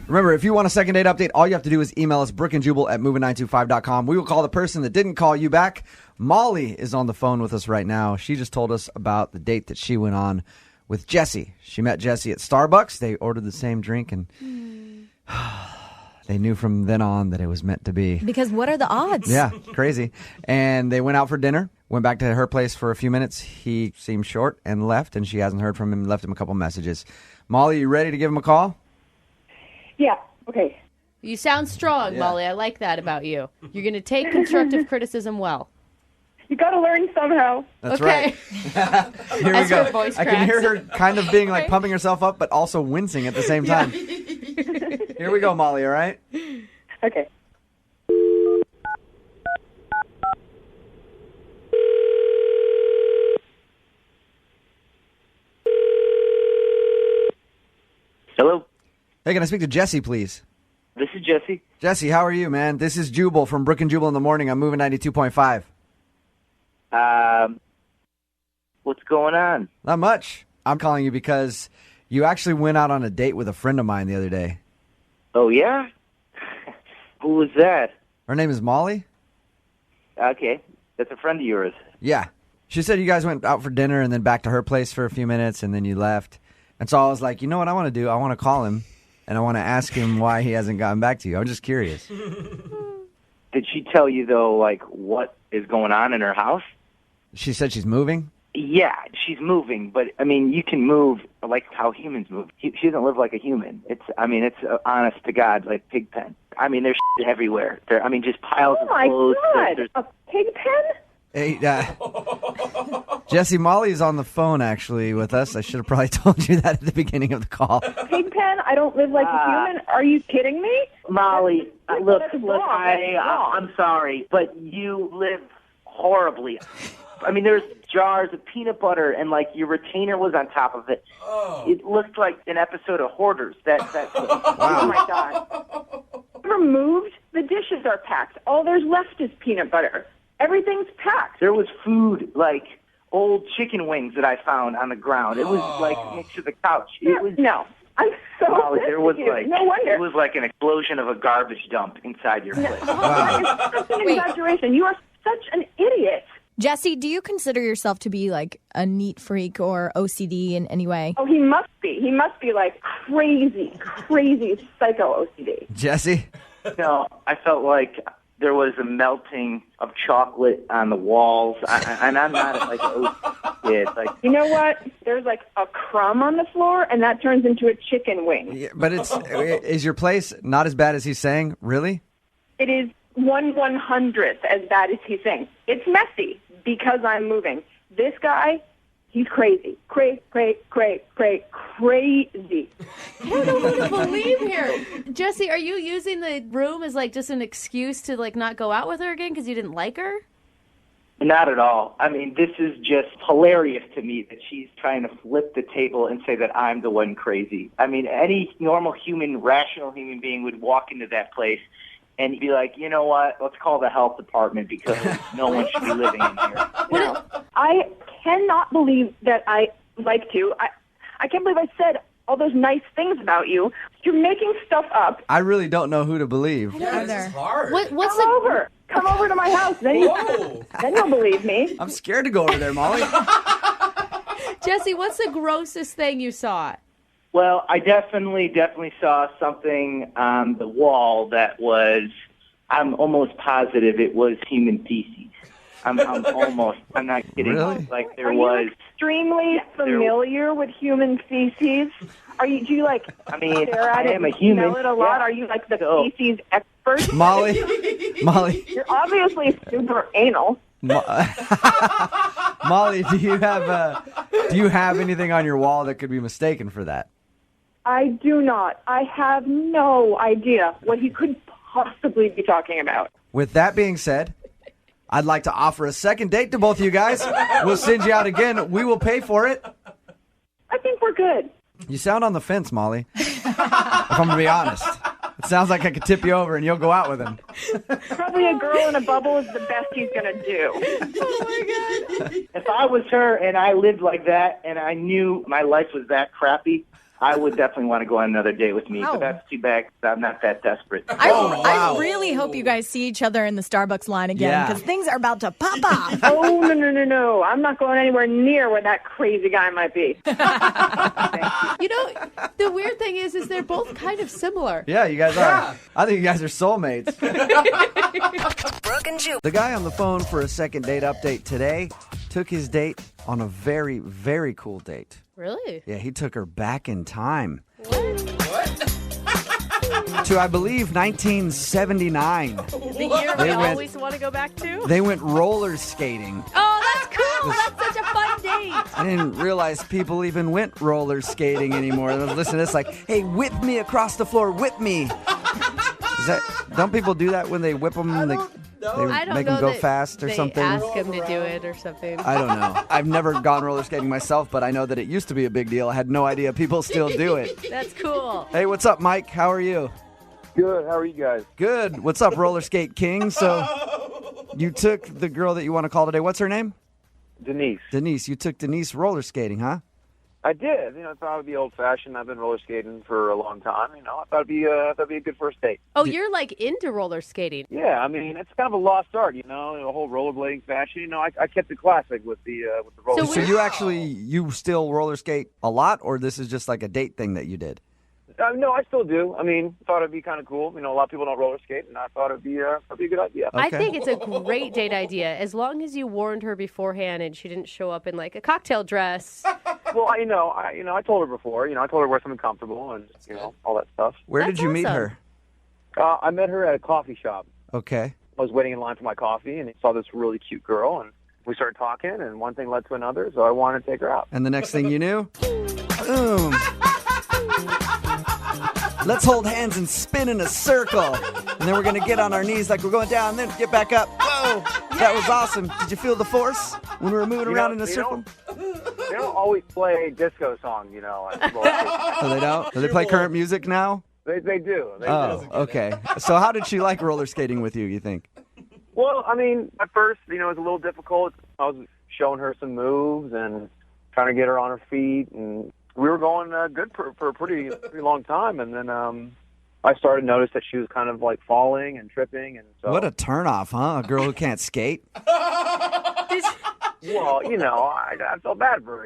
[SPEAKER 2] Remember, if you want a second date update, all you have to do is email us, brookeandjubal@moving925.com. We will call the person that didn't call you back. Molly is on the phone with us right now. She just told us about the date that she went on with Jesse. She met Jesse at Starbucks. They ordered the same drink, and they knew from then on that it was meant to be.
[SPEAKER 11] Because what are the odds?
[SPEAKER 2] Yeah, crazy. And they went out for dinner, went back to her place for a few minutes. He seemed short and left, and she hasn't heard from him, left him a couple messages. Molly, you ready to give him a call?
[SPEAKER 13] Yeah, okay.
[SPEAKER 3] You sound strong, Molly. I like that about you. You're going to take constructive criticism well.
[SPEAKER 13] You got to learn somehow.
[SPEAKER 2] That's
[SPEAKER 3] Okay.
[SPEAKER 2] right. Here we
[SPEAKER 3] As
[SPEAKER 2] go.
[SPEAKER 3] her voice
[SPEAKER 2] I can hear her
[SPEAKER 3] cracks.
[SPEAKER 2] kind of being like pumping herself up, but also wincing at the same time. Here we go, Molly, all right?
[SPEAKER 13] Okay.
[SPEAKER 14] Hello,
[SPEAKER 2] Hey, can I speak to Jesse, please?
[SPEAKER 14] this is Jesse.
[SPEAKER 2] Jesse, how are you, man? This is Jubal from Brooke and Jubal in the morning. I'm moving 92.5.
[SPEAKER 14] What's going on?
[SPEAKER 2] Not much. I'm calling you because you actually went out on a date with a friend of mine the other day.
[SPEAKER 14] Oh, yeah? Who was that?
[SPEAKER 2] Her name is Molly.
[SPEAKER 14] Okay, that's a friend of yours.
[SPEAKER 2] Yeah. She said you guys went out for dinner and then back to her place for a few minutes and then you left. And so I was like, you know what I want to do? I want to call him and I want to ask him why he hasn't gotten back to you. I'm just curious.
[SPEAKER 14] Did she tell you, though, like, what is going on in her house?
[SPEAKER 2] She said she's moving?
[SPEAKER 14] Yeah, she's moving, but, I mean, you can move like how humans move. She doesn't live like a human. It's honest to God, like pig pen. I mean, there's shit everywhere. Just piles of clothes.
[SPEAKER 13] Oh, my God. A pig pen?
[SPEAKER 2] Hey, Jesse, Molly's on the phone, actually, with us. I should have probably told you that at the beginning of the call.
[SPEAKER 13] Pig pen? I don't live like a human? Are you kidding me?
[SPEAKER 14] Molly, look,
[SPEAKER 13] wrong.
[SPEAKER 14] I'm sorry, but you live horribly. I mean, there's jars of peanut butter, and, like, your retainer was on top of it. Oh. It looked like an episode of Hoarders.
[SPEAKER 13] Oh, my God. Removed, the dishes are packed. All there's left is peanut butter. Everything's packed.
[SPEAKER 14] There was food, like old chicken wings that I found on the ground. It was, like, next to the couch.
[SPEAKER 13] No. I'm so
[SPEAKER 14] Molly, there was like
[SPEAKER 13] no wonder.
[SPEAKER 14] It was like an explosion of a garbage dump inside your place.
[SPEAKER 13] That's an exaggeration. You are such an idiot.
[SPEAKER 11] Jesse, do you consider yourself to be like a neat freak or OCD in any way?
[SPEAKER 13] Oh, he must be. He must be like crazy psycho OCD.
[SPEAKER 2] Jesse?
[SPEAKER 14] No, I felt like there was a melting of chocolate on the walls, and I'm not like an OCD kid. Like,
[SPEAKER 13] you know what? There's like a crumb on the floor, and that turns into a chicken wing.
[SPEAKER 2] Yeah, but is your place not as bad as he's saying? Really?
[SPEAKER 13] It is 1/100th as bad as he's saying. It's messy because I'm moving. This guy, he's crazy. Crazy.
[SPEAKER 3] I don't know who to believe here. Jesse, are you using the room as like just an excuse to like not go out with her again because you didn't like her?
[SPEAKER 14] not at all. I mean, this is just hilarious to me that she's trying to flip the table and say that I'm the one crazy. I mean, any normal human, rational human being would walk into that place and be like, you know what, let's call the health department because no one should be living in here.
[SPEAKER 13] No, I cannot believe that I liked you. I can't believe I said all those nice things about you. You're making stuff up.
[SPEAKER 2] I really don't know who to believe.
[SPEAKER 5] Yeah, this is hard.
[SPEAKER 13] Come over to my house. Then you'll believe me.
[SPEAKER 2] I'm scared to go over there, Molly.
[SPEAKER 3] Jesse, what's the grossest thing you saw?
[SPEAKER 14] Well, I definitely saw something on the wall that was, I'm almost positive it was human feces. I'm not kidding.
[SPEAKER 2] Really?
[SPEAKER 14] Like there
[SPEAKER 13] Are
[SPEAKER 14] was.
[SPEAKER 13] You extremely familiar with human feces? Do you like stare at it
[SPEAKER 14] am a
[SPEAKER 13] and
[SPEAKER 14] human.
[SPEAKER 13] smell it a lot?
[SPEAKER 14] Yeah.
[SPEAKER 13] Are you like the feces expert?
[SPEAKER 2] Molly.
[SPEAKER 13] You're obviously super anal.
[SPEAKER 2] Molly, do you have anything on your wall that could be mistaken for that?
[SPEAKER 13] I do not. I have no idea what he could possibly be talking about.
[SPEAKER 2] With that being said, I'd like to offer a second date to both of you guys. We'll send you out again. We will pay for it.
[SPEAKER 13] I think we're good.
[SPEAKER 2] You sound on the fence, Molly. If I'm going to be honest. It sounds like I could tip you over and you'll go out with him.
[SPEAKER 13] Probably a girl in a bubble is the best he's going to do.
[SPEAKER 3] Oh, my God.
[SPEAKER 14] If I was her and I lived like that and I knew my life was that crappy, I would definitely want to go on another date with me.
[SPEAKER 11] Oh.
[SPEAKER 14] But that's too bad 'cause I'm not that desperate.
[SPEAKER 11] I really hope you guys see each other in the Starbucks line again because things are about to pop off.
[SPEAKER 13] Oh, no. I'm not going anywhere near where that crazy guy might be.
[SPEAKER 3] You know, the weird thing is they're both kind of similar.
[SPEAKER 2] Yeah, you guys are. I think you guys are soulmates.
[SPEAKER 7] Brooke and Jubal.
[SPEAKER 2] The guy on the phone for a second date update today took his date on a very, very cool date.
[SPEAKER 3] Really?
[SPEAKER 2] Yeah, he took her back in time. To, I believe, 1979.
[SPEAKER 3] The year we always want to go back to?
[SPEAKER 2] They went roller skating.
[SPEAKER 3] Oh, that's cool. That's such a fun date.
[SPEAKER 2] I didn't realize people even went roller skating anymore. I was listening to this like, hey, whip me across the floor, whip me. Don't people do that when they whip them? They make them go fast or something?
[SPEAKER 3] They ask them to do it or something.
[SPEAKER 2] I don't know. I've never gone roller skating myself, but I know that it used to be a big deal. I had no idea people still do it.
[SPEAKER 3] That's cool.
[SPEAKER 2] Hey, what's up, Mike? How are you?
[SPEAKER 15] Good. How are you guys?
[SPEAKER 2] Good. What's up, Roller Skate King? So you took the girl that you want to call today. What's her name?
[SPEAKER 15] Denise.
[SPEAKER 2] Denise. You took Denise roller skating, huh?
[SPEAKER 15] I did. I thought it'd be old-fashioned. I've been roller skating for a long time. I thought it'd be a good first date.
[SPEAKER 3] Oh, you're like into roller skating.
[SPEAKER 15] Yeah, it's kind of a lost art, the whole rollerblading fashion. I kept it classic with the roller.
[SPEAKER 2] So you still roller skate a lot, or this is just like a date thing that you did?
[SPEAKER 15] No, I still do. I mean, thought it'd be kind of cool. You know, a lot of people don't roller skate, and I thought it'd be a good idea.
[SPEAKER 3] I think it's a great date idea, as long as you warned her beforehand and she didn't show up in like a cocktail dress.
[SPEAKER 15] Well, I told her before. I told her to wear something comfortable and all that stuff.
[SPEAKER 2] Where did you meet her?
[SPEAKER 15] I met her at a coffee shop.
[SPEAKER 2] Okay.
[SPEAKER 15] I was waiting in line for my coffee, and I saw this really cute girl, and we started talking, and one thing led to another, so I wanted to take her out.
[SPEAKER 2] And the next thing you knew, boom. Let's hold hands and spin in a circle. And then we're going to get on our knees like we're going down, then get back up. Whoa, that was awesome. Did you feel the force when we were moving around in a circle?
[SPEAKER 15] They don't always play disco songs,
[SPEAKER 2] Oh, they don't? Do they play current music now?
[SPEAKER 15] They do. They
[SPEAKER 2] Oh,
[SPEAKER 15] do.
[SPEAKER 2] okay. So how did she like roller skating with you, you think?
[SPEAKER 15] Well, I mean, at first, it was a little difficult. I was showing her some moves and trying to get her on her feet, and we were going good for a pretty long time. And then I started to notice that she was kind of like falling and tripping, and so.
[SPEAKER 2] What a turnoff, huh? A girl who can't skate?
[SPEAKER 15] Well, I felt bad for her.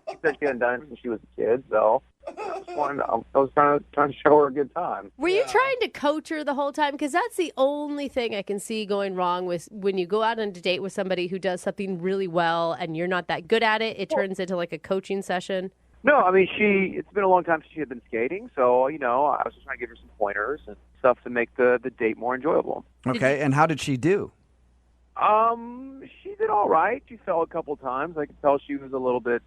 [SPEAKER 15] She said she hadn't done it since she was a kid, so I was trying to show her a good time.
[SPEAKER 3] Were you trying to coach her the whole time? Because that's the only thing I can see going wrong with when you go out on a date with somebody who does something really well and you're not that good at it. It turns into like a coaching session.
[SPEAKER 15] No, I mean, it's been a long time since she had been skating, so, I was just trying to give her some pointers and stuff to make the date more enjoyable.
[SPEAKER 2] Okay, and how did she do?
[SPEAKER 15] She did all right. She fell a couple times. I could tell she was a little bit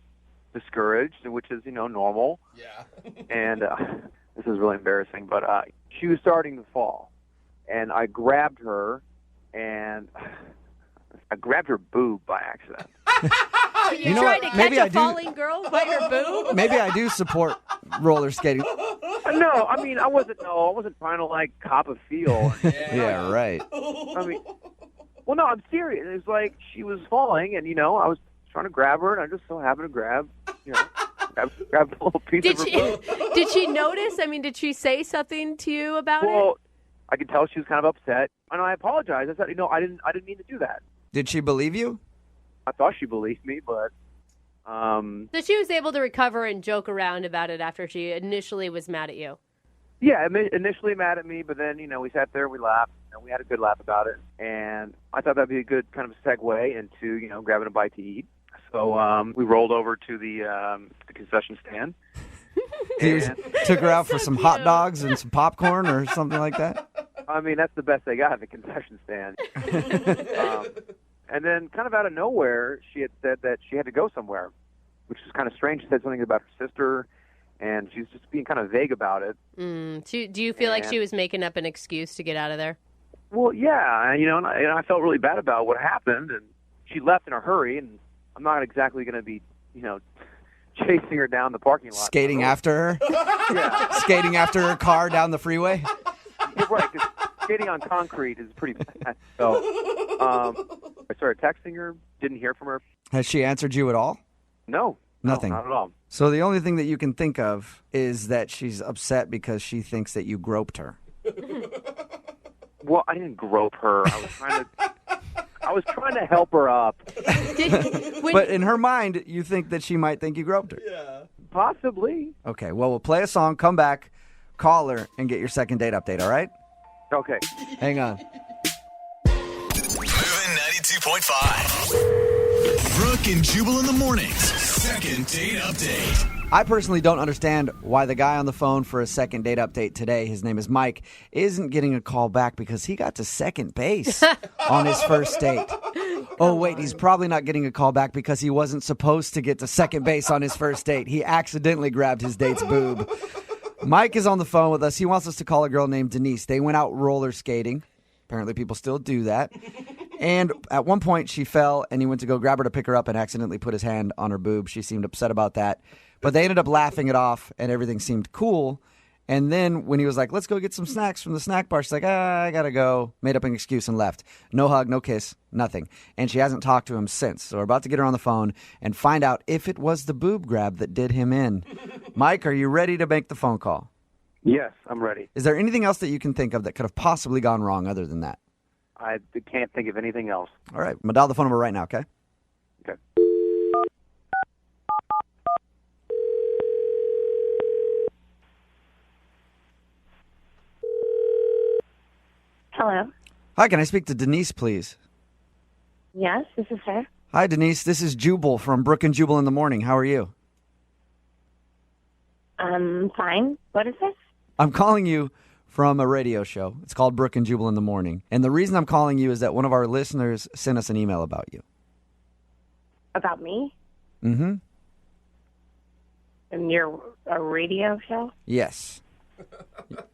[SPEAKER 15] discouraged, which is, normal.
[SPEAKER 5] Yeah.
[SPEAKER 15] And this is really embarrassing, but she was starting to fall. And I grabbed her, and I grabbed her boob by accident.
[SPEAKER 3] You tried to catch a falling girl by her boob?
[SPEAKER 2] Maybe I do support roller skating.
[SPEAKER 15] No, I mean, I wasn't trying to, like, cop a feel.
[SPEAKER 2] Yeah, right.
[SPEAKER 15] I mean, well, no, I'm serious. It was like she was falling, and, I was trying to grab her, and I just so happened to grab a little piece of her boob.
[SPEAKER 3] Did she notice? I mean, did she say something to you about it?
[SPEAKER 15] Well, I could tell she was kind of upset, and I apologized. I said, I didn't mean to do that.
[SPEAKER 2] Did she believe you?
[SPEAKER 15] I thought she believed me, but
[SPEAKER 3] So she was able to recover and joke around about it after she initially was mad at you.
[SPEAKER 15] Yeah, initially mad at me, but then, we sat there, we laughed, and we had a good laugh about it. And I thought that'd be a good kind of segue into, grabbing a bite to eat. So we rolled over to the concession stand.
[SPEAKER 2] You took her out for some hot dogs and some popcorn or something like that?
[SPEAKER 15] I mean, that's the best they got at the concession stand. And then kind of out of nowhere, she had said that she had to go somewhere, which is kind of strange. She said something about her sister, and she was just being kind of vague about it.
[SPEAKER 3] Do you feel like she was making up an excuse to get out of there?
[SPEAKER 15] Well, yeah, and I felt really bad about what happened, and she left in a hurry, and I'm not exactly going to be, chasing her down the parking lot.
[SPEAKER 2] Skating after her?
[SPEAKER 15] Yeah.
[SPEAKER 2] Skating after her car down the freeway?
[SPEAKER 15] Yeah, right, 'cause skating on concrete is pretty bad. So I started texting her, didn't hear from her.
[SPEAKER 2] Has she answered you at all?
[SPEAKER 15] No.
[SPEAKER 2] Nothing.
[SPEAKER 15] No, not at all.
[SPEAKER 2] So the only thing that you can think of is that she's upset because she thinks that you groped her.
[SPEAKER 15] Well, I didn't grope her. I was trying to help her up.
[SPEAKER 2] But in her mind, you think that she might think you groped her.
[SPEAKER 15] Yeah. Possibly.
[SPEAKER 2] Okay, well, we'll play a song, come back, call her, and get your second date update, all right?
[SPEAKER 15] Okay.
[SPEAKER 2] Hang on.
[SPEAKER 1] Moving 92.5. Brooke and Jubal in the mornings. Second date update.
[SPEAKER 2] I personally don't understand why the guy on the phone for a second date update today, his name is Mike, isn't getting a call back because he got to second base on his first date. Oh, wait, he's probably not getting a call back because he wasn't supposed to get to second base on his first date. He accidentally grabbed his date's boob. Mike is on the phone with us. He wants us to call a girl named Denise. They went out roller skating. Apparently people still do that. And at one point she fell and he went to go grab her to pick her up and accidentally put his hand on her boob. She seemed upset about that. But they ended up laughing it off and everything seemed cool. And then when he was like, let's go get some snacks from the snack bar, she's like, I gotta go. Made up an excuse and left. No hug, no kiss, nothing. And she hasn't talked to him since. So we're about to get her on the phone and find out if it was the boob grab that did him in. Mike, are you ready to make the phone call?
[SPEAKER 15] Yes, I'm ready.
[SPEAKER 2] Is there anything else that you can think of that could have possibly gone wrong other than that?
[SPEAKER 15] I can't think of anything else.
[SPEAKER 2] All right. I'm going to dial the phone number right now, okay?
[SPEAKER 15] Okay.
[SPEAKER 16] Hello.
[SPEAKER 2] Hi, can I speak to Denise, please?
[SPEAKER 16] Yes, this is her.
[SPEAKER 2] Hi, Denise. This is Jubal from Brooke and Jubal in the Morning. How are you?
[SPEAKER 16] Fine. What is this?
[SPEAKER 2] I'm calling you from a radio show. It's called Brooke and Jubal in the Morning. And the reason I'm calling you is that one of our listeners sent us an email about you.
[SPEAKER 16] About me?
[SPEAKER 2] Mm-hmm.
[SPEAKER 16] And you're a radio show?
[SPEAKER 2] Yes.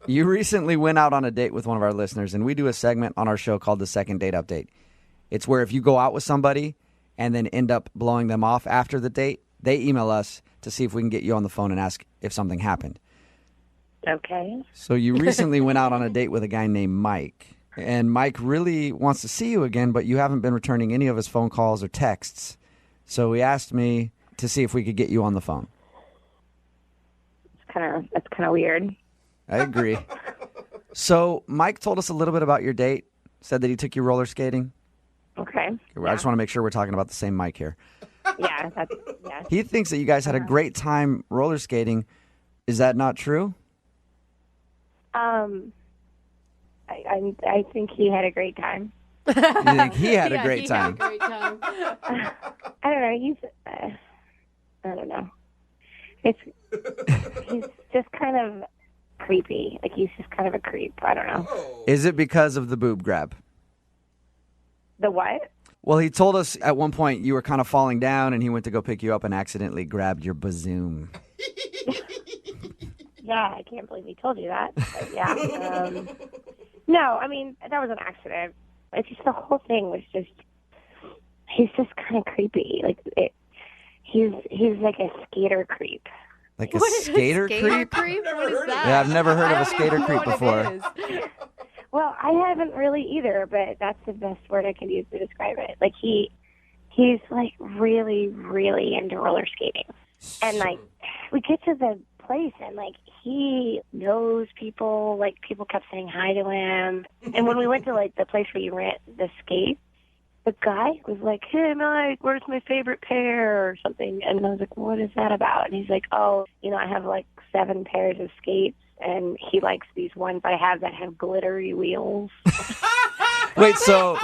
[SPEAKER 2] You recently went out on a date with one of our listeners, and we do a segment on our show called the Second Date Update. It's where if you go out with somebody and then end up blowing them off after the date, they email us to see if we can get you on the phone and ask if something happened.
[SPEAKER 16] Okay.
[SPEAKER 2] So you recently went out on a date with a guy named Mike, and Mike really wants to see you again, but you haven't been returning any of his phone calls or texts. So he asked me to see if we could get you on the phone.
[SPEAKER 16] That's kind of weird.
[SPEAKER 2] I agree. So Mike told us a little bit about your date, said that he took you roller skating.
[SPEAKER 16] Okay.
[SPEAKER 2] I just want to make sure we're talking about the same Mike here.
[SPEAKER 16] Yeah.
[SPEAKER 2] He thinks that you guys had a great time roller skating. Is that not true?
[SPEAKER 16] I think he had a great time.
[SPEAKER 2] You think he had a great
[SPEAKER 3] he
[SPEAKER 2] time?
[SPEAKER 3] Had a great time.
[SPEAKER 16] I don't know. I don't know. He's just kind of creepy. Like, he's just kind of a creep. I don't know.
[SPEAKER 2] Is it because of the boob grab?
[SPEAKER 16] The what?
[SPEAKER 2] Well, he told us at one point you were kind of falling down and he went to go pick you up and accidentally grabbed your bazoom.
[SPEAKER 16] Yeah, I can't believe he told you that. But yeah. No, I mean, that was an accident. It's just the whole thing was just, he's just kind of creepy. Like, he's like a skater creep.
[SPEAKER 2] Like a skater creep?
[SPEAKER 3] What is that?
[SPEAKER 2] Yeah, I've never heard of a skater creep before.
[SPEAKER 16] Well, I haven't really either, but that's the best word I can use to describe it. Like, he's like really, really into roller skating. And like, we get to the place and like, he knows people, like people kept saying hi to him. And when we went to like the place where you rent the skates, the guy was like, "Hey, Mike, where's my favorite pair?" or something. And I was like, "What is that about?" And he's like, "Oh, I have like 7 pairs of skates, and he likes these ones I have that have glittery wheels."
[SPEAKER 2] Wait, so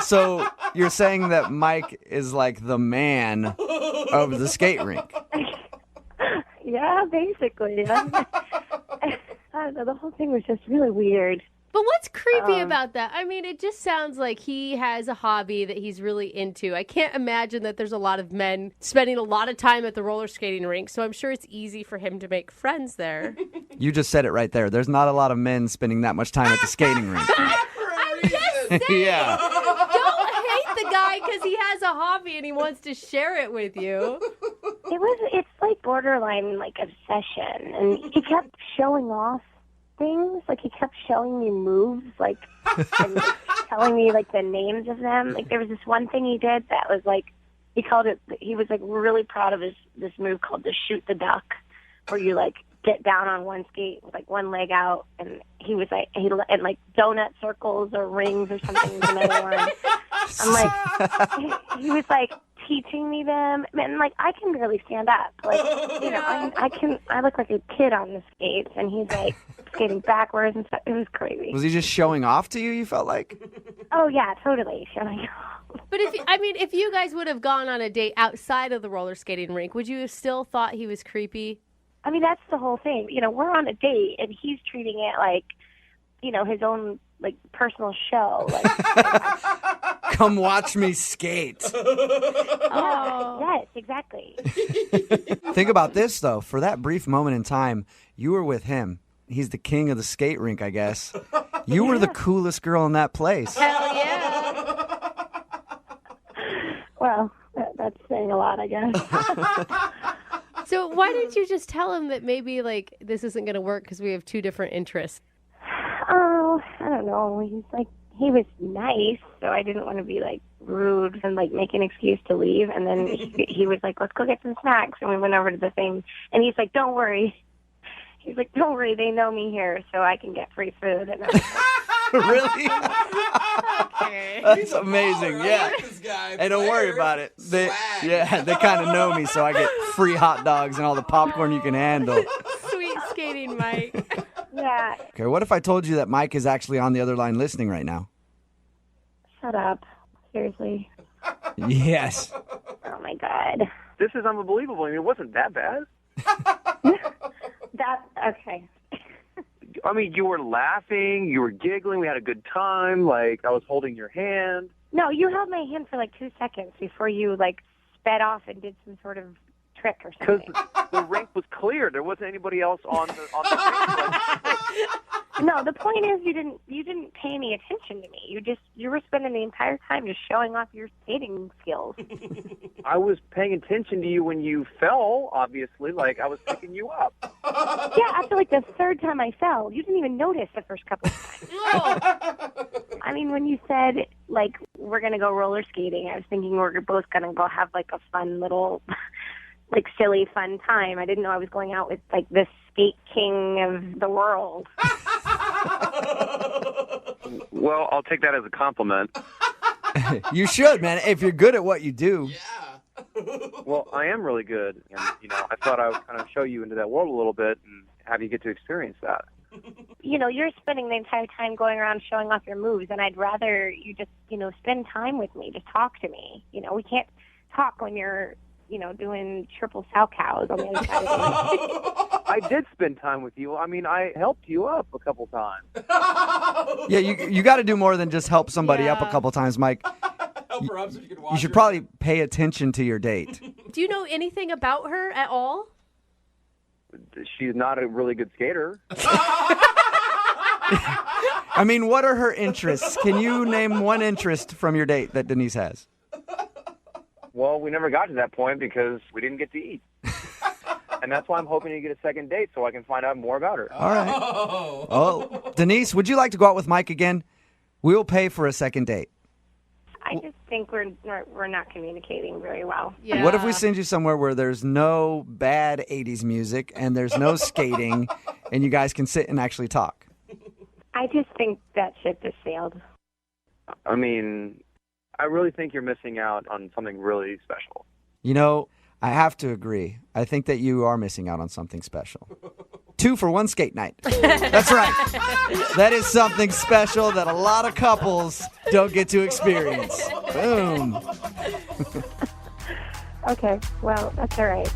[SPEAKER 2] you're saying that Mike is like the man of the skate rink?
[SPEAKER 16] Yeah, basically. I don't know. The whole thing was just really weird.
[SPEAKER 3] But what's creepy about that? I mean, it just sounds like he has a hobby that he's really into. I can't imagine that there's a lot of men spending a lot of time at the roller skating rink, so I'm sure it's easy for him to make friends there.
[SPEAKER 2] You just said it right there. There's not a lot of men spending that much time at the skating rink.
[SPEAKER 3] I'm just saying.
[SPEAKER 2] Yeah.
[SPEAKER 3] Don't hate the guy because he has a hobby and he wants to share it with you.
[SPEAKER 16] It's like borderline like obsession, and he kept showing off things. Like, he kept showing me moves, like, and like, telling me like the names of them. Like, there was this one thing he did that was like, he was like really proud of this move called the shoot the duck, where you like get down on one skate with like one leg out, and he was like, and like donut circles or rings or something was another one. I'm like, he was like teaching me them, and like, I can barely stand up. Like, I look like a kid on the skates, and he's like skating backwards and stuff. It was crazy.
[SPEAKER 2] Was he just showing off to you, you felt like?
[SPEAKER 16] Oh yeah, totally showing off.
[SPEAKER 3] But if you guys would have gone on a date outside of the roller skating rink, would you have still thought he was creepy?
[SPEAKER 16] I mean, that's the whole thing. We're on a date, and he's treating it like, his own like personal show. Like,
[SPEAKER 2] come watch me skate.
[SPEAKER 16] Yeah, yes, exactly.
[SPEAKER 2] Think about this though. For that brief moment in time, you were with him. He's the king of the skate rink, I guess. You were the coolest girl in that place.
[SPEAKER 3] Hell yeah.
[SPEAKER 16] Well, that's saying a lot, I guess.
[SPEAKER 3] So why didn't you just tell him that maybe like this isn't going to work because we have 2 different interests?
[SPEAKER 16] Oh, I don't know. He was nice, so I didn't want to be like rude and like make an excuse to leave. And then he was like, "Let's go get some snacks," and we went over to the thing. And he's like, "Don't worry." He's like, "Don't worry, they know me here, so I can get free food." And
[SPEAKER 2] Really?
[SPEAKER 3] Okay.
[SPEAKER 2] That's amazing. Yeah. Hey, don't worry about it. They kind of know me, so I get free hot dogs and all the popcorn you can handle.
[SPEAKER 3] Sweet skating, Mike.
[SPEAKER 16] Yeah.
[SPEAKER 2] Okay, what if I told you that Mike is actually on the other line listening right now?
[SPEAKER 16] shut up. Seriously.
[SPEAKER 2] Yes.
[SPEAKER 16] Oh, my God.
[SPEAKER 15] This is unbelievable. I mean, it wasn't that bad.
[SPEAKER 16] Okay.
[SPEAKER 15] I mean, you were laughing, you were giggling, we had a good time. Like, I was holding your hand.
[SPEAKER 16] No, you held my hand for like 2 seconds before you like sped off and did some sort of trick or something.
[SPEAKER 15] Because the rink was clear. There wasn't anybody else on the rink.
[SPEAKER 16] No, the point is you didn't pay any attention to me. You were spending the entire time just showing off your skating skills.
[SPEAKER 15] I was paying attention to you when you fell, obviously. Like, I was picking you up.
[SPEAKER 16] Yeah, after like the third time I fell, you didn't even notice the first couple of times. I mean, when you said, like, we're going to go roller skating, I was thinking we're both going to go have, like, a fun little, like, silly fun time. I didn't know I was going out with, like, the skate king of the world.
[SPEAKER 15] Well, I'll take that as a compliment.
[SPEAKER 2] You should, man, if you're good at what you do.
[SPEAKER 15] Well, I am really good. And, I thought I would kind of show you into that world a little bit and have you get to experience that.
[SPEAKER 16] You're spending the entire time going around showing off your moves, and I'd rather you just, spend time with me. Just talk to me. We can't talk when you're, doing triple sow cows on the other side of the room.
[SPEAKER 15] I did spend time with you. I mean, I helped you up a couple times.
[SPEAKER 2] Yeah, you got to do more than just help somebody up a couple times, Mike.
[SPEAKER 5] Help her up so you can watch
[SPEAKER 2] You should
[SPEAKER 5] her.
[SPEAKER 2] probably pay attention to your date.
[SPEAKER 3] Do you know anything about her at all?
[SPEAKER 15] She's not a really good skater.
[SPEAKER 2] I mean, what are her interests? Can you name one interest from your date that Denise has?
[SPEAKER 15] Well, we never got to that point because we didn't get to eat. And that's why I'm hoping to get a second date so I can find out more about her.
[SPEAKER 2] All right. Oh, Denise, would you like to go out with Mike again? We'll pay for a second date.
[SPEAKER 16] I just think we're not communicating very well.
[SPEAKER 3] Yeah.
[SPEAKER 2] What if we send you somewhere where there's no bad 80s music and there's no skating and you guys can sit and actually talk?
[SPEAKER 16] I just think that ship has sailed.
[SPEAKER 15] I mean, I really think you're missing out on something really special.
[SPEAKER 2] I have to agree. I think that you are missing out on something special. 2 for 1 skate night. That's right. That is something special that a lot of couples don't get to experience. Boom.
[SPEAKER 16] Okay, well, that's all right.